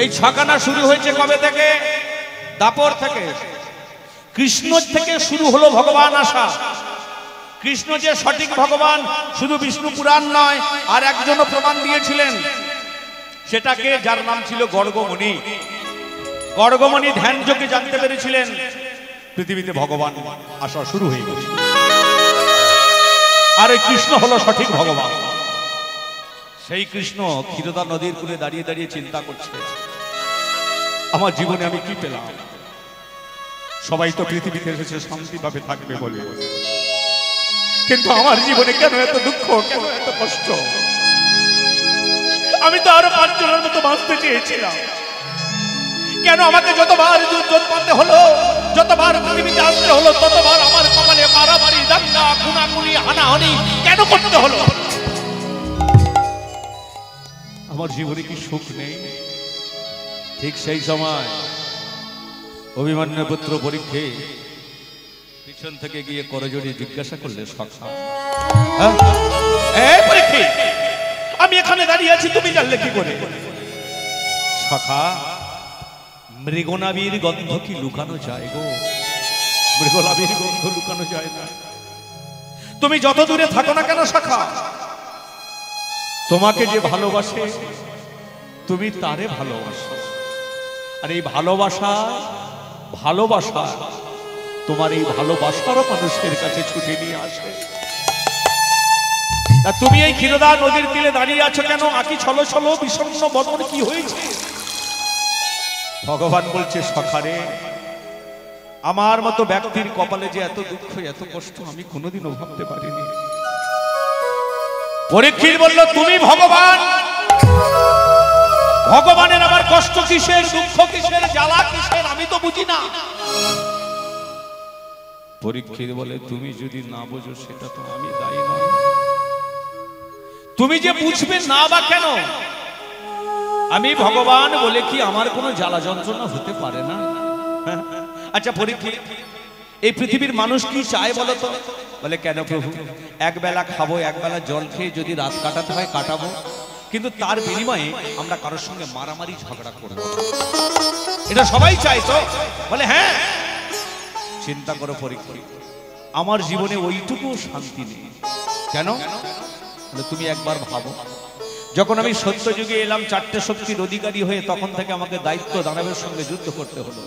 এই ছখানা শুরু হয়েছে কবে থেকে? দাপর থেকে। কৃষ্ণ থেকে শুরু হলো ভগবান আসা। কৃষ্ণ যে সঠিক ভগবান শুধু বিষ্ণু পুরাণ নয়, আর একজনও প্রমাণ দিয়েছিলেন, সেটাকে যার নাম ছিল গর্গমণি। গর্গমণি ধ্যান যোগে জানতে পেরেছিলেন পৃথিবীতে ভগবান আসা শুরু হয়ে গেছে, আর এই কৃষ্ণ হলো সঠিক ভগবান। সেই কৃষ্ণ ক্ষীরোদা নদীর কূলে দাঁড়িয়ে দাঁড়িয়ে চিন্তা করছে, আমার জীবনে আমি কি পেলাম? সবাই তো পৃথিবীতে এসেছে শান্তিভাবে থাকবে বলে, কিন্তু আমার জীবনে কেন এত দুঃখ, কেন এত কষ্ট? আমি তো আরো 5 জনের মতো বাঁচতে চেয়েছিলাম, কেন আমাকে যতবার যুদ্ধ করতে হলো, যতবার পৃথিবীতে আসতে হলো, ততবার আমার কপালে মারামারি, দাঙ্গা, খুনাখুনি, হানাহানি কেন করতে হলো? আমার জীবনে কি সুখ নেই? ঠিক সেই সময় অভিমন্যু পুত্র পরীক্ষিত পিছন থেকে গিয়ে করজোড়ে জিজ্ঞাসা করলে, সখা পরীক্ষিত, আমি এখানে দাঁড়িয়ে আছি, তুমি জানলে কি করে? সখা, মৃগনাভির গন্ধ কি লুকানো যায় গো? মৃগনাভির গন্ধ লুকানো যায় না। তুমি যত দূরে থাকো না কেন সখা, তোমাকে যে ভালোবাসে তুমি তারে ভালোবাসো, আর এই ভালোবাসা তোমার এই ভালোবাসারও মানুষের কাছে ছুটে নিয়ে আসে। তা তুমি এই ক্ষীরোদা নদীর তীরে দাঁড়িয়ে আছো কেন? আকি ছলো ছলো বিষণ্ণ বদন কি হয়েছে? ভগবান বলছে, সখারে, আমার মতো ব্যক্তির কপালে যে এত দুঃখ, এত কষ্ট আমি কোনোদিনও ভাবতে পারিনি। পরীক্ষিত বলল, তুমি ভগবান, ভগবানের আবার কষ্ট কিসের, দুঃখ কিসের, জ্বালা কিসের, আমি তো বুঝি না। পরীক্ষিত বলে, তুমি যদি না বোঝো সেটা তো আমি দায়ী নয়। তুমি যে বুঝবে না বা কেন? আমি ভগবান বলে কি আমার কোনো জ্বালা যন্ত্রণা হতে পারে না? আচ্ছা পরীক্ষিত, এই পৃথিবীর মানুষ কি চায় বলো তো? বলে, কেন প্রভু, একবেলা খাবো, একবেলা জল খেয়ে যদি রাত কাটাতে হয় কাটাবো, কিন্তু তার বিনিময়ে আমরা কারোর সঙ্গে মারামারি ঝগড়া করবো, এটা সবাই চায় তো? বলে হ্যাঁ। চিন্তা করো পরীক্ষিত, আমার জীবনে ওইটুকু শান্তি নেই। কেন? তুমি একবার ভাবো, যখন আমি সত্য যুগে এলাম 4টে শক্তির অধিকারী হয়ে, তখন থেকে আমাকে দায়িত্ব দানবের সঙ্গে যুদ্ধ করতে হলো।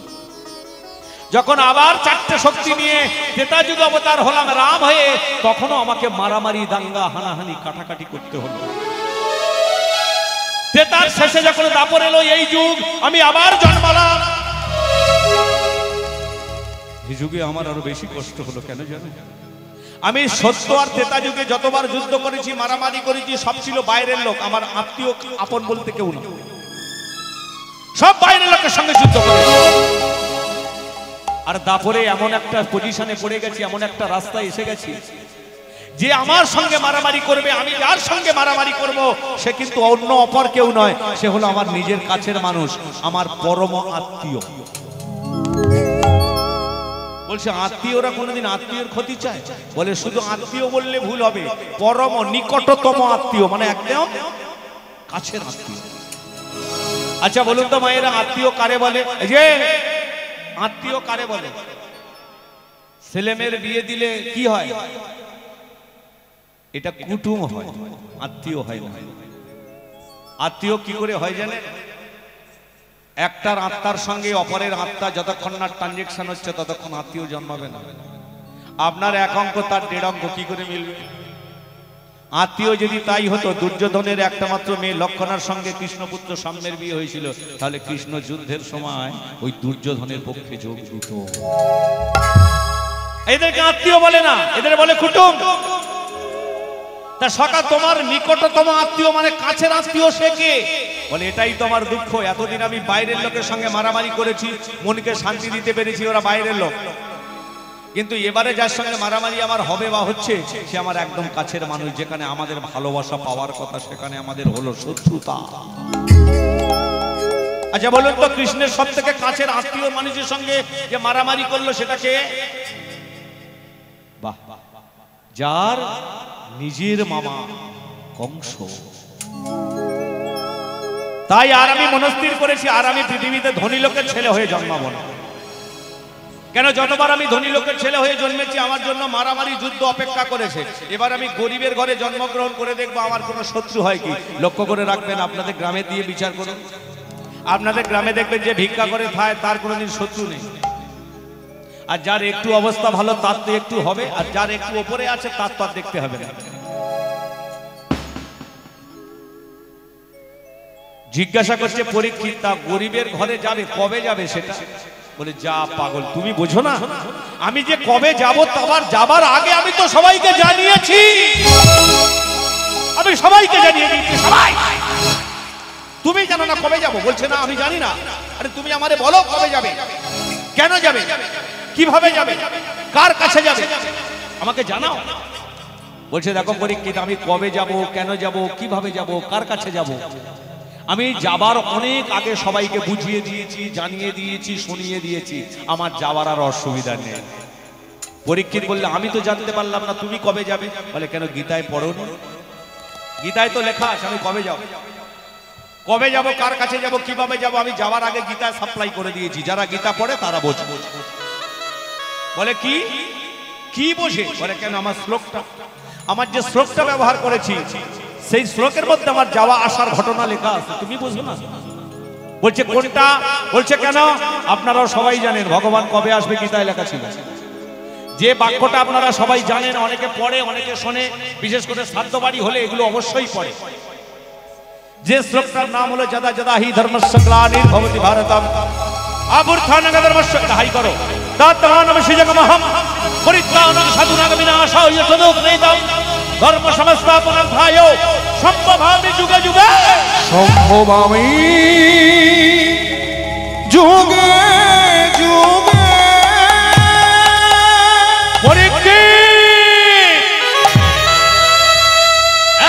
যখন আবার 4টে শক্তি নিয়ে ত্রেতা যুগ অবতার হলাম রাম হয়ে, তখনও আমাকে মারামারি, দাঙ্গা, হানাহানি, কাটাকাটি করতে হলো। ত্রেতার শেষে যখন দাপর এলো এই যুগ, আমি আবার জন্মালাম। এই যুগে আমার আরো বেশি কষ্ট হলো। কেন জানো? আমি সত্য আর ত্রেতা যুগে যতবার যুদ্ধ করেছি, মারামারি করেছি, সব ছিল বাইরের লোক, আমার আত্মীয় আপন বলতে কেউ না, সব বাইরের লোকের সঙ্গে যুদ্ধ করেছি। আর দাপরে এমন একটা পজিশনে পড়ে গেছি, এমন একটা রাস্তায় এসে গেছি, যে আমার সঙ্গে মারামারি করবে, আমি যার সঙ্গে মারামারি করব, সে কিন্তু অন্য অপর কেউ নয়, সে হলো আমার নিজের কাছের মানুষ, আমার পরম আত্মীয়। বলছে, আত্মীয়রা কোনোদিন আত্মীয়ের ক্ষতি চায়? বলে, শুধু আত্মীয় বললে ভুল হবে, পরম নিকটতম আত্মীয়, মানে একদম কাছের আত্মীয়। আচ্ছা বলুন তো মায়েরা, আত্মীয় কারে বলে? এই যে আত্মীয় কারে বলে? ছেলেমেয়ের বিয়ে দিলে কি হয়? এটা কুটুম হয়, আত্মীয় হয় না। আত্মীয় কি করে হয় জানে? একটার আত্মার সঙ্গে অপরের আত্মা যতক্ষণ না ট্রানজেকশন হচ্ছে, ততক্ষণ আত্মীয় জন্মাবে না। আপনার 1 অঙ্ক তার 1.5 অঙ্ক কি করে মিলবে? আত্মীয় যদি তাই হতো, দুর্যোধনের একটা মাত্র মেয়ে লক্ষণার সঙ্গে কৃষ্ণপুত্র সাম্যের বিয়ে হয়েছিল, তাহলে কৃষ্ণ যুদ্ধের সময় ওই দুর্যোধনের পক্ষে যোগ দিত। এদেরকে আত্মীয় বলে না, এদের বলে কুটুম। তা সকা, তোমার নিকটতম আত্মীয় মানে কাছের আত্মীয় সে কে? বলে, এটাই তো আমার দুঃখ, এতদিন আমি বাইরের লোকের সঙ্গে মারামারি করেছি, মনকে শান্তি দিতে পেরেছি, ওরা বাইরের লোক, কিন্তু এবারে যার সঙ্গে মারামারি আমার হবে বা হচ্ছে, সে আমার একদম কাছের মানুষ। যেখানে আমাদের ভালোবাসা পাওয়ার কথা, সেখানে আমাদের হলো শত্রুতা। আচ্ছা বলুন তো, কৃষ্ণের সব থেকে কাছের আত্মীয় মানুষের সঙ্গে যে মারামারি করলো সেটা কে? বাহ, যার নিজের মামা কংস। তাই আর আমি মনস্থির করেছি, আর আমি পৃথিবীতে ধনী লোকের ছেলে হয়ে জন্মাবো না। কেন? যতবার আমি ধনী লোকের ছেলে হয়ে জন্মেছি আমার জন্য মারামারি যুদ্ধ অপেক্ষা করেছে। এবার আমি গরিবের ঘরে জন্মগ্রহণ করে দেখবো আমার কোনো শত্রু হয় কি। লক্ষ্য করে রাখবেন, আপনাদের গ্রামে দিয়ে বিচার করুন, আপনাদের গ্রামে দেখবেন যে ভিক্ষা করে খায় তার কোনোদিন শত্রু নেই। আর যার একটু অবস্থা ভালো তার তো একটু হবে, আর যার একটু উপরে আছে তার তো আর দেখতে হবে না। জিজ্ঞাসা করছে পরীক্ষিত, তা গরিবের ঘরে যাবে, কবে যাবে সেটা? বলে, যা পাগল, তুমি বোঝো না আমি যে কবে যাব, তোমার যাবার আগে আমি তো সবাইকে জানিয়েছি, আমি সবাইকে জানিয়ে দিয়েছি। সবাই, তুমি জানো না কবে যাব? বলছে না আমি জানি না। আরে তুমি আমারে বলো কবে যাবে, কেন যাবে, কিভাবে যাবে, কার কাছে যাবে, আমাকে জানাও। বলছে, দেখো পরীক্ষিত, আমি কবে যাব, কেন যাব, কিভাবে যাব, কার কাছে যাব, আমি যাবার অনেক আগে সবাইকে বুঝিয়ে দিয়েছি, জানিয়ে দিয়েছি, শুনিয়ে দিয়েছি, আমার যাওয়ার আর অসুবিধা নেই। পরীক্ষিত বললে, আমি তো জানতে পারলাম না তুমি কবে যাবে। বলে, কেন গীতায় পড়োনি? গীতায় তো লেখা আছে আমি কবে যাব, কবে যাব, কার কাছে যাব, কিভাবে যাব, আমি যাওয়ার আগে গীতায় সাপ্লাই করে দিয়েছি। যারা গীতা পড়ে তারা বোঝে। বলে, কি কি বোঝে? বলে, কেন আমার শ্লোকটা, আমার যে শ্লোকটা ব্যবহার করেছি সেই শ্লোকের মধ্যে আমার যাওয়া আসার ঘটনা লেখা আছে, তুমি বুঝো না? বলছে, কোনটা? বলছে, কেন? আপনারাও সবাই জানেন ভগবান কবে আসবে গীতায় লেখা ছিল। যে বাক্যটা আপনারা সবাই জানেন, অনেকে পড়ে অনেকে শোনে, বিশেষ করে শ্রাদ্ধ বাড়ি হলে এগুলো অবশ্যই পড়ে। যে শ্লোকটার নাম হলো যদা যদা হি ধর্মস্য গ্লানির্ভবতি ভারতম অভ্যুত্থানং ধর্মস্য, হাই করো, তৎমানম সৃজগমহম পরিত্রাণং সাধুনাং বিনাশায় তদুপনীতম ধর্ম সংস্থাপনার্থায় সম্ভবামি যুগে যুগে, সম্ভবামি যুগে যুগে।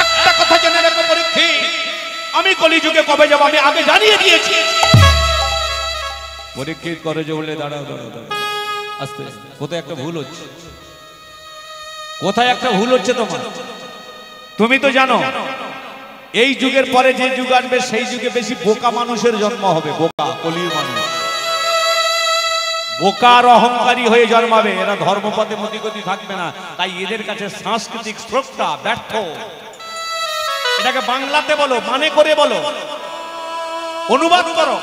একটা কথা জেনে রাখো পরীক্ষিত, আমি কলিযুগে কবে যাব আমি আগে জানিয়ে দিয়েছি। পরীক্ষিত করে যে বললে, দাঁড়াও দাঁড়াও দাঁড়াও, আস্তে আস্তে, কোথায় একটা ভুল হচ্ছে, কোথায় একটা ভুল হচ্ছে তোমার। তুমি তো জানো এই যুগের পরে যে যুগ আসবে সেই যুগে বেশি বোকা মানুষের জন্ম হবে, বোকা কলির মানুষ, বোকার অহংকারী হয়ে জন্মাবে। এরা ধর্মপথে মতিগতি থাকবে না। তাই এদের কাছে সাংস্কৃতিক স্রোতটা ব্যর্থ। এটাকে বাংলাতে বলো, মানে করে বলো, অনুবাদ করো,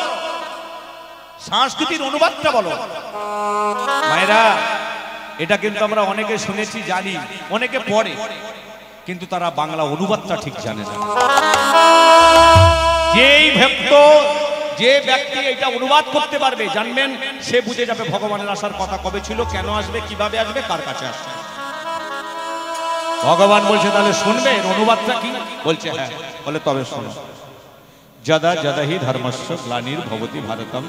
সংস্কৃতির অনুবাদটা বলো। মায়েরা, এটা কিন্তু আমরা অনেকে শুনেছি, জানি, অনেকে পড়ে, কিন্তু তারা বাংলা অনুবাদটা ঠিক জানে না। যেই ভক্ত, যে ব্যক্তি এটা অনুবাদ করতে পারবে, জানবেন সে বুঝে যাবে ভগবানের আসার কথা কবে ছিল, কেন আসবে, কিভাবে আসবে, কার কাছে আসবে। ভগবান বলছে, তাহলে শুনবে অনুবাদটা কি? বলছে হ্যাঁ। বলে, তবে শোনো, যদা যদা হি ধর্মস্য গ্লানির্ভবতি ভারতম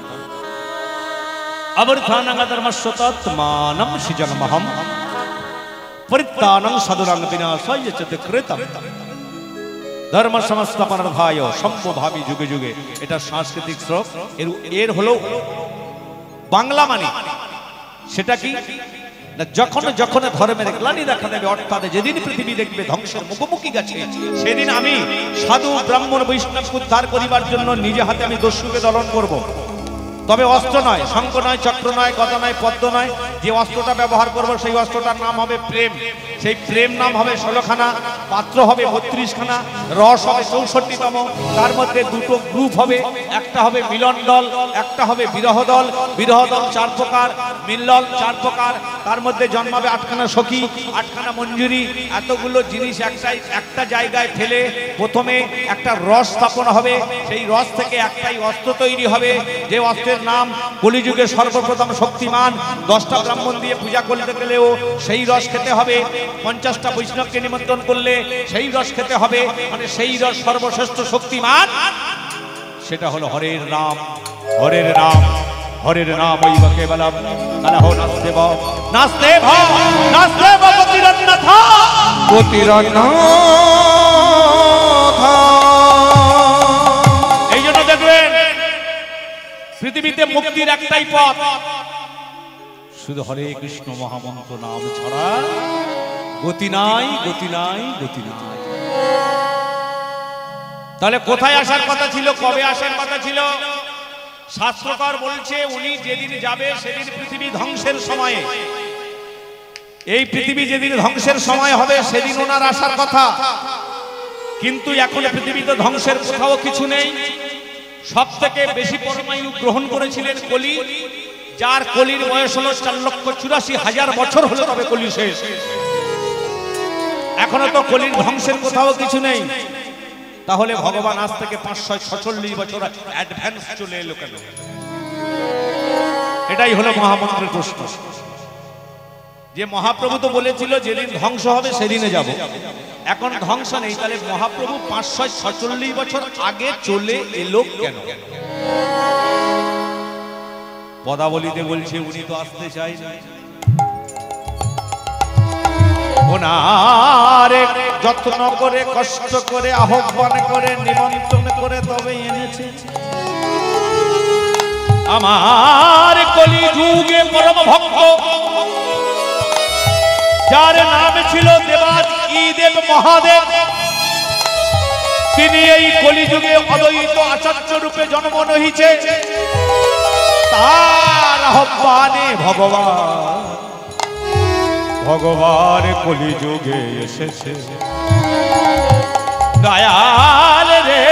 অভ্যুত্থানং ধর্মস্য তৎমানম সৃজগমহম পরিত্রাণং সাধুনাং বিনাশায় চ কৃতম ধর্ম সংস্থাপনার্থায় সম্ভবামি যুগে যুগে। এটা সাংস্কৃতিক শ্লোক। এর হলো বাংলা মানে সেটা কি না, যখন যখন ধর্মের গ্লানি দেখা দেবে, অর্থাৎ যেদিন পৃথিবী দেখবে ধ্বংসের মুখোমুখি গেছে, সেদিন আমি সাধু ব্রাহ্মণ বৈষ্ণবকে উদ্ধার করিবার জন্য নিজে হাতে আমি দস্যুকে দলন করব। তবে অস্ত্র নয়, শঙ্খ নয়, চক্র নয়, গদা নয়, পদ্ম নয়। যে অস্ত্রটা ব্যবহার করব সেই অস্ত্রটার নাম হবে প্রেম। সেই প্রেম নাম হবে 16খানা, পাত্র হবে 32খানা, রস হবে 64তম। তার মধ্যে দুটো গ্রুপ হবে, একটা হবে মিলন দল, একটা হবে বিরহ দল। বিরহ দল 4 প্রকার, মিলন 4 প্রকার। তার মধ্যে জন্মাবে 8খানা সখী, 8খানা মঞ্জুরি। এতগুলো জিনিস একটা জায়গায় ফেলে প্রথমে একটা রস স্থাপন হবে। সেই রস থেকে একটাই অস্ত্র তৈরি হবে, যে অস্ত্রের নাম কলিযুগে সর্বপ্রথম শক্তিমান। 10টা ব্রাহ্মণ দিয়ে পূজা করতে গেলেও সেই রস খেতে হবে। 50টা বৈষ্ণবকে নিমন্ত্রণ করলে সেই রস খেতে হবে। মানে সেই রস সর্বশ্রেষ্ঠ শক্তিমান, সেটা হলো হরের নাম। হরের নাম, হরের নাম ঐব কেবলম কলহ নাস্তেব নাস্তেব নাস্তেব গতিরন্নাথ গতিরন্নাথ। এই জন্য দেখবেন পৃথিবীতে মুক্তির একটাই পথ, শুধু হরে কৃষ্ণ মহামন্ত্র নাম ছাড়া গতি নাই, গতি নাই, গতি নাই। তাহলে কোথায় আসার কথা ছিল, কবে আসার কথা ছিল? শাস্ত্রকার বলছে উনি যেদিন যাবে সেদিন পৃথিবী ধ্বংসের সময়ে, এই পৃথিবী যেদিন ধ্বংসের সময় হবে সেদিন ওনার আসার কথা। কিন্তু এখন পৃথিবীতে ধ্বংসের কোথাও কিছু নেই। সব থেকে বেশি পরমায়ু গ্রহণ করেছিলেন কলি, যার কলির বয়স হলো 4,84,000 বছর হলো, তবে কলি শেষ। এখনো তো কলির ধ্বংসের কোথাও কিছু নেই। তাহলে ভগবান আজ থেকে 546 বছর অ্যাডভান্স চলে এলো কেন? এটাই হলো মহামন্ত্রের প্রশ্ন। যে মহাপ্রভু তো বলেছিল যেদিন ধ্বংস হবে সেদিনে যাব, এখন ধ্বংস নেই, তাহলে মহাপ্রভু 546 বছর আগে চলে এলো কেন? পদাবলিতে বলছে উনি তো আসতে চাই না, ওনারে যত্ন করে কষ্ট করে আহ্বান করে নিমন্ত্রণ করে তবে এনেছে। আমার কলিযুগে পরম ভক্ত যার নাম ছিল দেবাদিদেব মহাদেব, তিনি এই কলিযুগে অদ্বৈত আচার্য রূপে জন্ম নিয়েছে। তার আহ্বানে ভগবান কলিযুগে এসেছে। দয়াল রে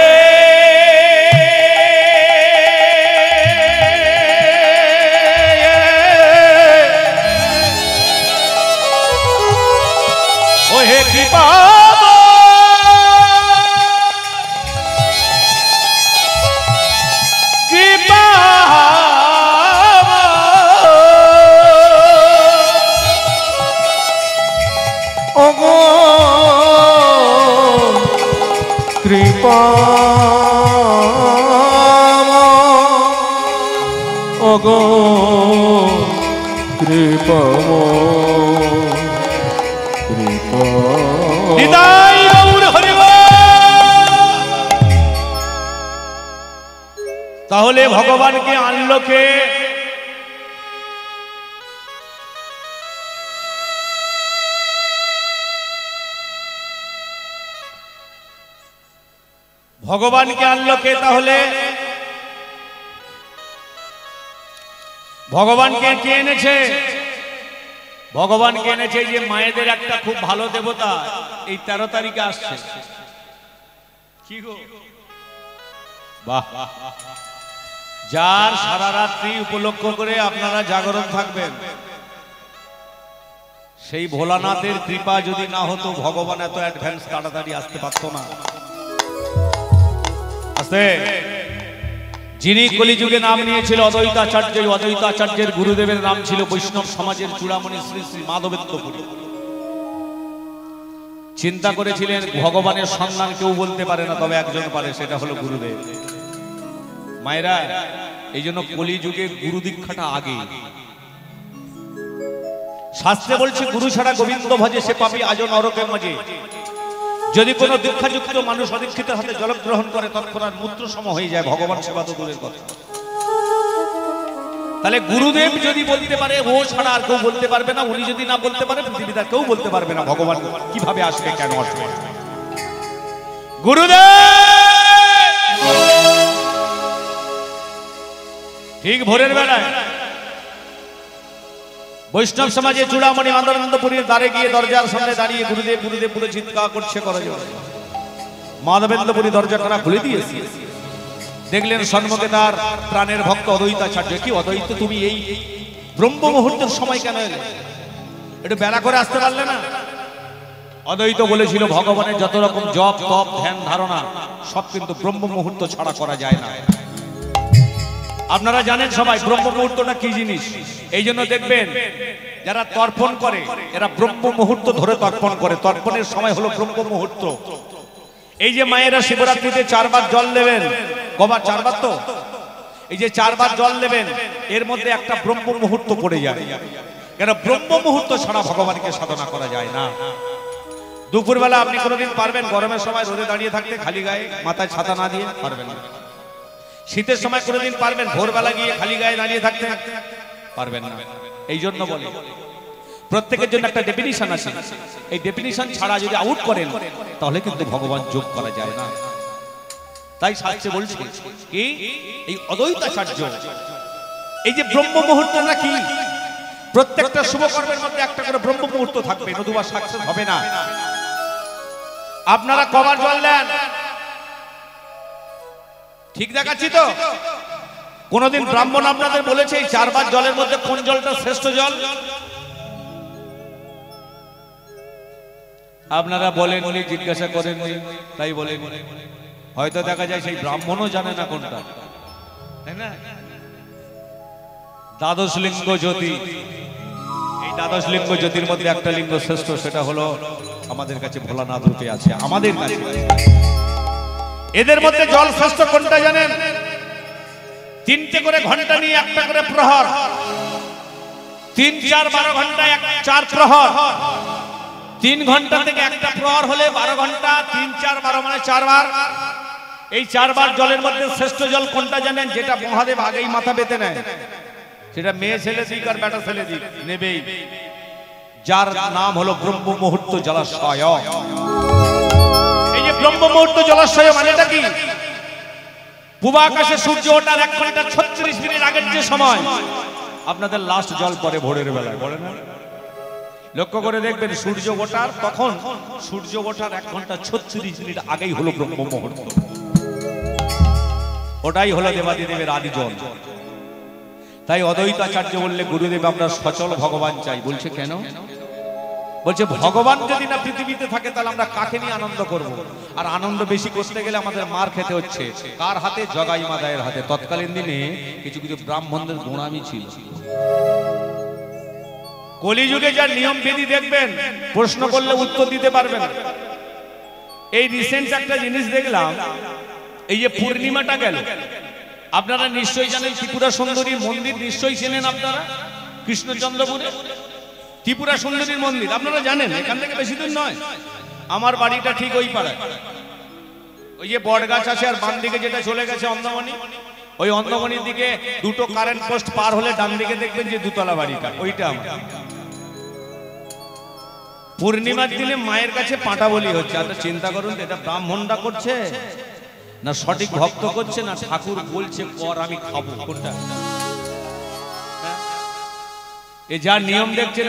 ওহে কৃপা কৃপা ওগো কৃপা কৃপা। তাহলে ভগবানকে আনলো কে? ভগবানকে আনলো কে? তাহলে ভগবানকে কে এনেছে? ভগবানকে এনেছে যে মায়েদের একটা খুব ভালো দেবতা এই 13 তারিখে আসছে। কি গো, বাহ! যার সারা রাত্রি উপলক্ষ করে আপনারা জাগরণ থাকবেন, সেই ভোলানাথের কৃপা যদি না হতো ভগবান এত অ্যাডভান্স তাড়াতাড়ি আসতে পারতো না। যিনি কলিযুগে নাম নিয়েছিল অদ্বৈতাচার্য, অদ্বৈতাচার্যের গুরুদেবের নাম ছিল বৈষ্ণব সমাজের চূড়ামণি শ্রী শ্রী মাধবেন্দ্র পুরী। চিন্তা করেছিলেন ভগবানের সন্ধান কেউ বলতে পারে না, তবে একজন পারে, সেটা হলো গুরুদেব। মায়েরা, এই জন্য কলিযুগে গুরু দীক্ষাটা আগে। শাস্ত্রে বলছে গুরু ছাড়া গোবিন্দ ভজে সে পাপী আজও নরকের মাঝে। যদি কোনো দীক্ষাযুক্ত মানুষ অদীক্ষিত হাতে জল গ্রহণ করে তৎক্ষণাৎ মূত্র সম হয়ে যায়, ভগবান সেবা তো দূরের কথা। তাহলে গুরুদেব যদি বলতে পারে, ও ছাড়া আর কেউ বলতে পারবে না। উনি যদি না বলতে পারে পৃথিবীতে কেউ বলতে পারবে না ভগবান কিভাবে আসবে, কেন আসবে। গুরুদেব ঠিক ভোরের বেলায় বৈষ্ণব সমাজে চূড়ামণি মাধবেন্দ্রপুরীর দ্বারে গিয়ে দরজার সামনে দাঁড়িয়ে গুরুদেব গুরুদেব বলে চিৎকার করছে করজোড়ে। মাধবেন্দ্রপুরী দরজাখানা খুলে দিয়েছে। দেখলেন সম্মুখে তার প্রাণের ভক্ত অদ্বৈতাচার্য। কি অদ্বৈত, তুমি এই ব্রহ্ম মুহূর্তের সময় কেন এলে? একটু বেলা করে আসতে পারলে না? অদ্বৈত বলেছিল ভগবানের যত রকম জপ তপ ধ্যান ধারণা সব কিন্তু ব্রহ্ম মুহূর্ত ছাড়া করা যায় না। আপনারা জানেন সবাই ব্রহ্ম মুহূর্তটা কি জিনিস। এই জন্য দেখবেন যারা তর্পণ করে এরা ব্রহ্ম মুহূর্ত ধরে তর্পণ করে। তর্পণের সময় হলো ব্রহ্ম মুহূর্ত। এই যে মায়েরা শিবরাত্রিতে 4 বার জল দেবেন, কবার 4 বার তো, এই যে 4 বার জল দেবেন এর মধ্যে একটা ব্রহ্ম মুহূর্ত পড়ে যায়। কেন? ব্রহ্ম মুহূর্ত ছাড়া ভগবানকে সাধনা করা যায় না। দুপুরবেলা আপনি কোনোদিন পারবেন গরমের সময় রোদে দাঁড়িয়ে থাকতে খালি গায়ে মাথায় ছাতা না দিয়ে? পারবেন না। শীতের সময় কোনোদিন পারবেন ভোরবেলা গিয়ে খালি গায়ে দাঁড়িয়ে থাকতে? পারবেন না। এই জন্য বলে প্রত্যেকের জন্য একটা ডেফিনিশন আছে, এই ডেফিনিশন ছাড়া যদি আউট করেন তাহলে কিন্তু ভগবান যোগ করা যায় না। তাই শাস্ত্রে বলছে কি এই অদ্বৈতাচার্য এই যে ব্রহ্ম মুহূর্তটা কি, প্রত্যেকটা শুভ কর্মের মধ্যে একটা করে ব্রহ্ম মুহূর্ত থাকবে, নতুবা সাকসেস হবে না। আপনারা কবার জল দেন? ঠিক দেখাচ্ছি তো? কোনদিন ব্রাহ্মণ আপনাদের বলেছে এই 4 বার জলের মধ্যে কোন জলটা শ্রেষ্ঠ জল? আপনারা বলেন, জিজ্ঞাসা করেন, তাই বলেন। হয়তো দেখা যায় সেই ব্রাহ্মণও জানে না কোনটা, তাই না? দ্বাদশ লিঙ্গ জ্যোতি, এই দ্বাদশ লিঙ্গ জ্যোতির মধ্যে একটা লিঙ্গ শ্রেষ্ঠ, সেটা হলো আমাদের কাছে ভোলানাথ রূপে আছে, আমাদের কাছে। এদের মধ্যে জল শ্রেষ্ঠ কোনটা জানেন? 3টে করে ঘন্টা নিয়ে একটা করে প্রহর, 3, 4, 12 ঘন্টা 4 প্রহর, 3 ঘন্টা থেকে একটা প্রহর হলে 12 ঘন্টা, 3, 4, 12 মানে 4 বার। এই 4 বার জলের মধ্যে শ্রেষ্ঠ জল কোনটা জানেন? যেটা মহাদেব আগেই মাথা পেতে নেয়, সেটা মেয়ে ছেলে দিক আর বেটা ছেলে দিক নেবেই, যার নাম হলো ব্রহ্ম মুহূর্ত জলাশয়। এই যে ব্রহ্ম মুহূর্ত জলাশয় মানেটা কি? পূর্বাকাশে সূর্য ওঠার 1 ঘন্টা 36 মিনিট আগের যে সময় আপনাদের লাস্ট জল পরে ভোরের বেলায়, বলে না? লক্ষ্য করে দেখবেন সূর্য ওঠার, তখন সূর্য ওঠার 1 ঘন্টা 36 মিনিট আগেই হলো ব্রহ্ম মুহূর্ত। ওটাই হলো দেবাদিদেবের আদি জল। তাই অদ্বৈতাচার্য বললে গুরুদেব আমরা সচল ভগবান চাই। বলছে কেন? বলছে ভগবান যদি না পৃথিবীতে থাকে তাহলে আমরা কাকে নিয়ে আনন্দ করব? আর আনন্দ বেশি করতে গেলে আমাদের মার খেতে হচ্ছে। কার হাতে? জগাই মাদায়ের হাতে। তৎকালীন দিনে কিছু কিছু ব্রাহ্মণদের গোঁড়ামি ছিল। কলিযুগে যা নিয়ম বিধি দেখবেন, প্রশ্ন করলে উত্তর দিতে পারবেন। এই রিসেন্ট একটা জিনিস দেখলাম, এই যে পূর্ণিমাটা গেল, আপনারা নিশ্চয়ই জানেন ত্রিপুরা সুন্দরীর মন্দির, নিশ্চয়ই চেনেন আপনারা কৃষ্ণচন্দ্রপুরে ত্রিপুরা সুন্দরীর মন্দির, আপনারা জানেন। এখান থেকে বেশি দূর নয়, আমার বাড়িটা ঠিক ওই পাড়ায়। ওই যে বট গাছ আছে আর বাম দিকে যেটা চলে গেছে অন্ধমণি, ওই অন্ধমণির দিকে 2টো কারেন্ট পোস্ট পার হলে ডান দিকে দেখবেন যে 2তলা বাড়িটা, ওইটা আমার। পূর্ণিমার দিনে মায়ের কাছে পাঁটা বলি হচ্ছে। আর চিন্তা করুন, এটা ব্রাহ্মণটা করছে না সঠিক ভক্ত করছে, না ঠাকুর বলছে কর আমি খাবো, কোনটা? এ যা নিয়ম দেখছেন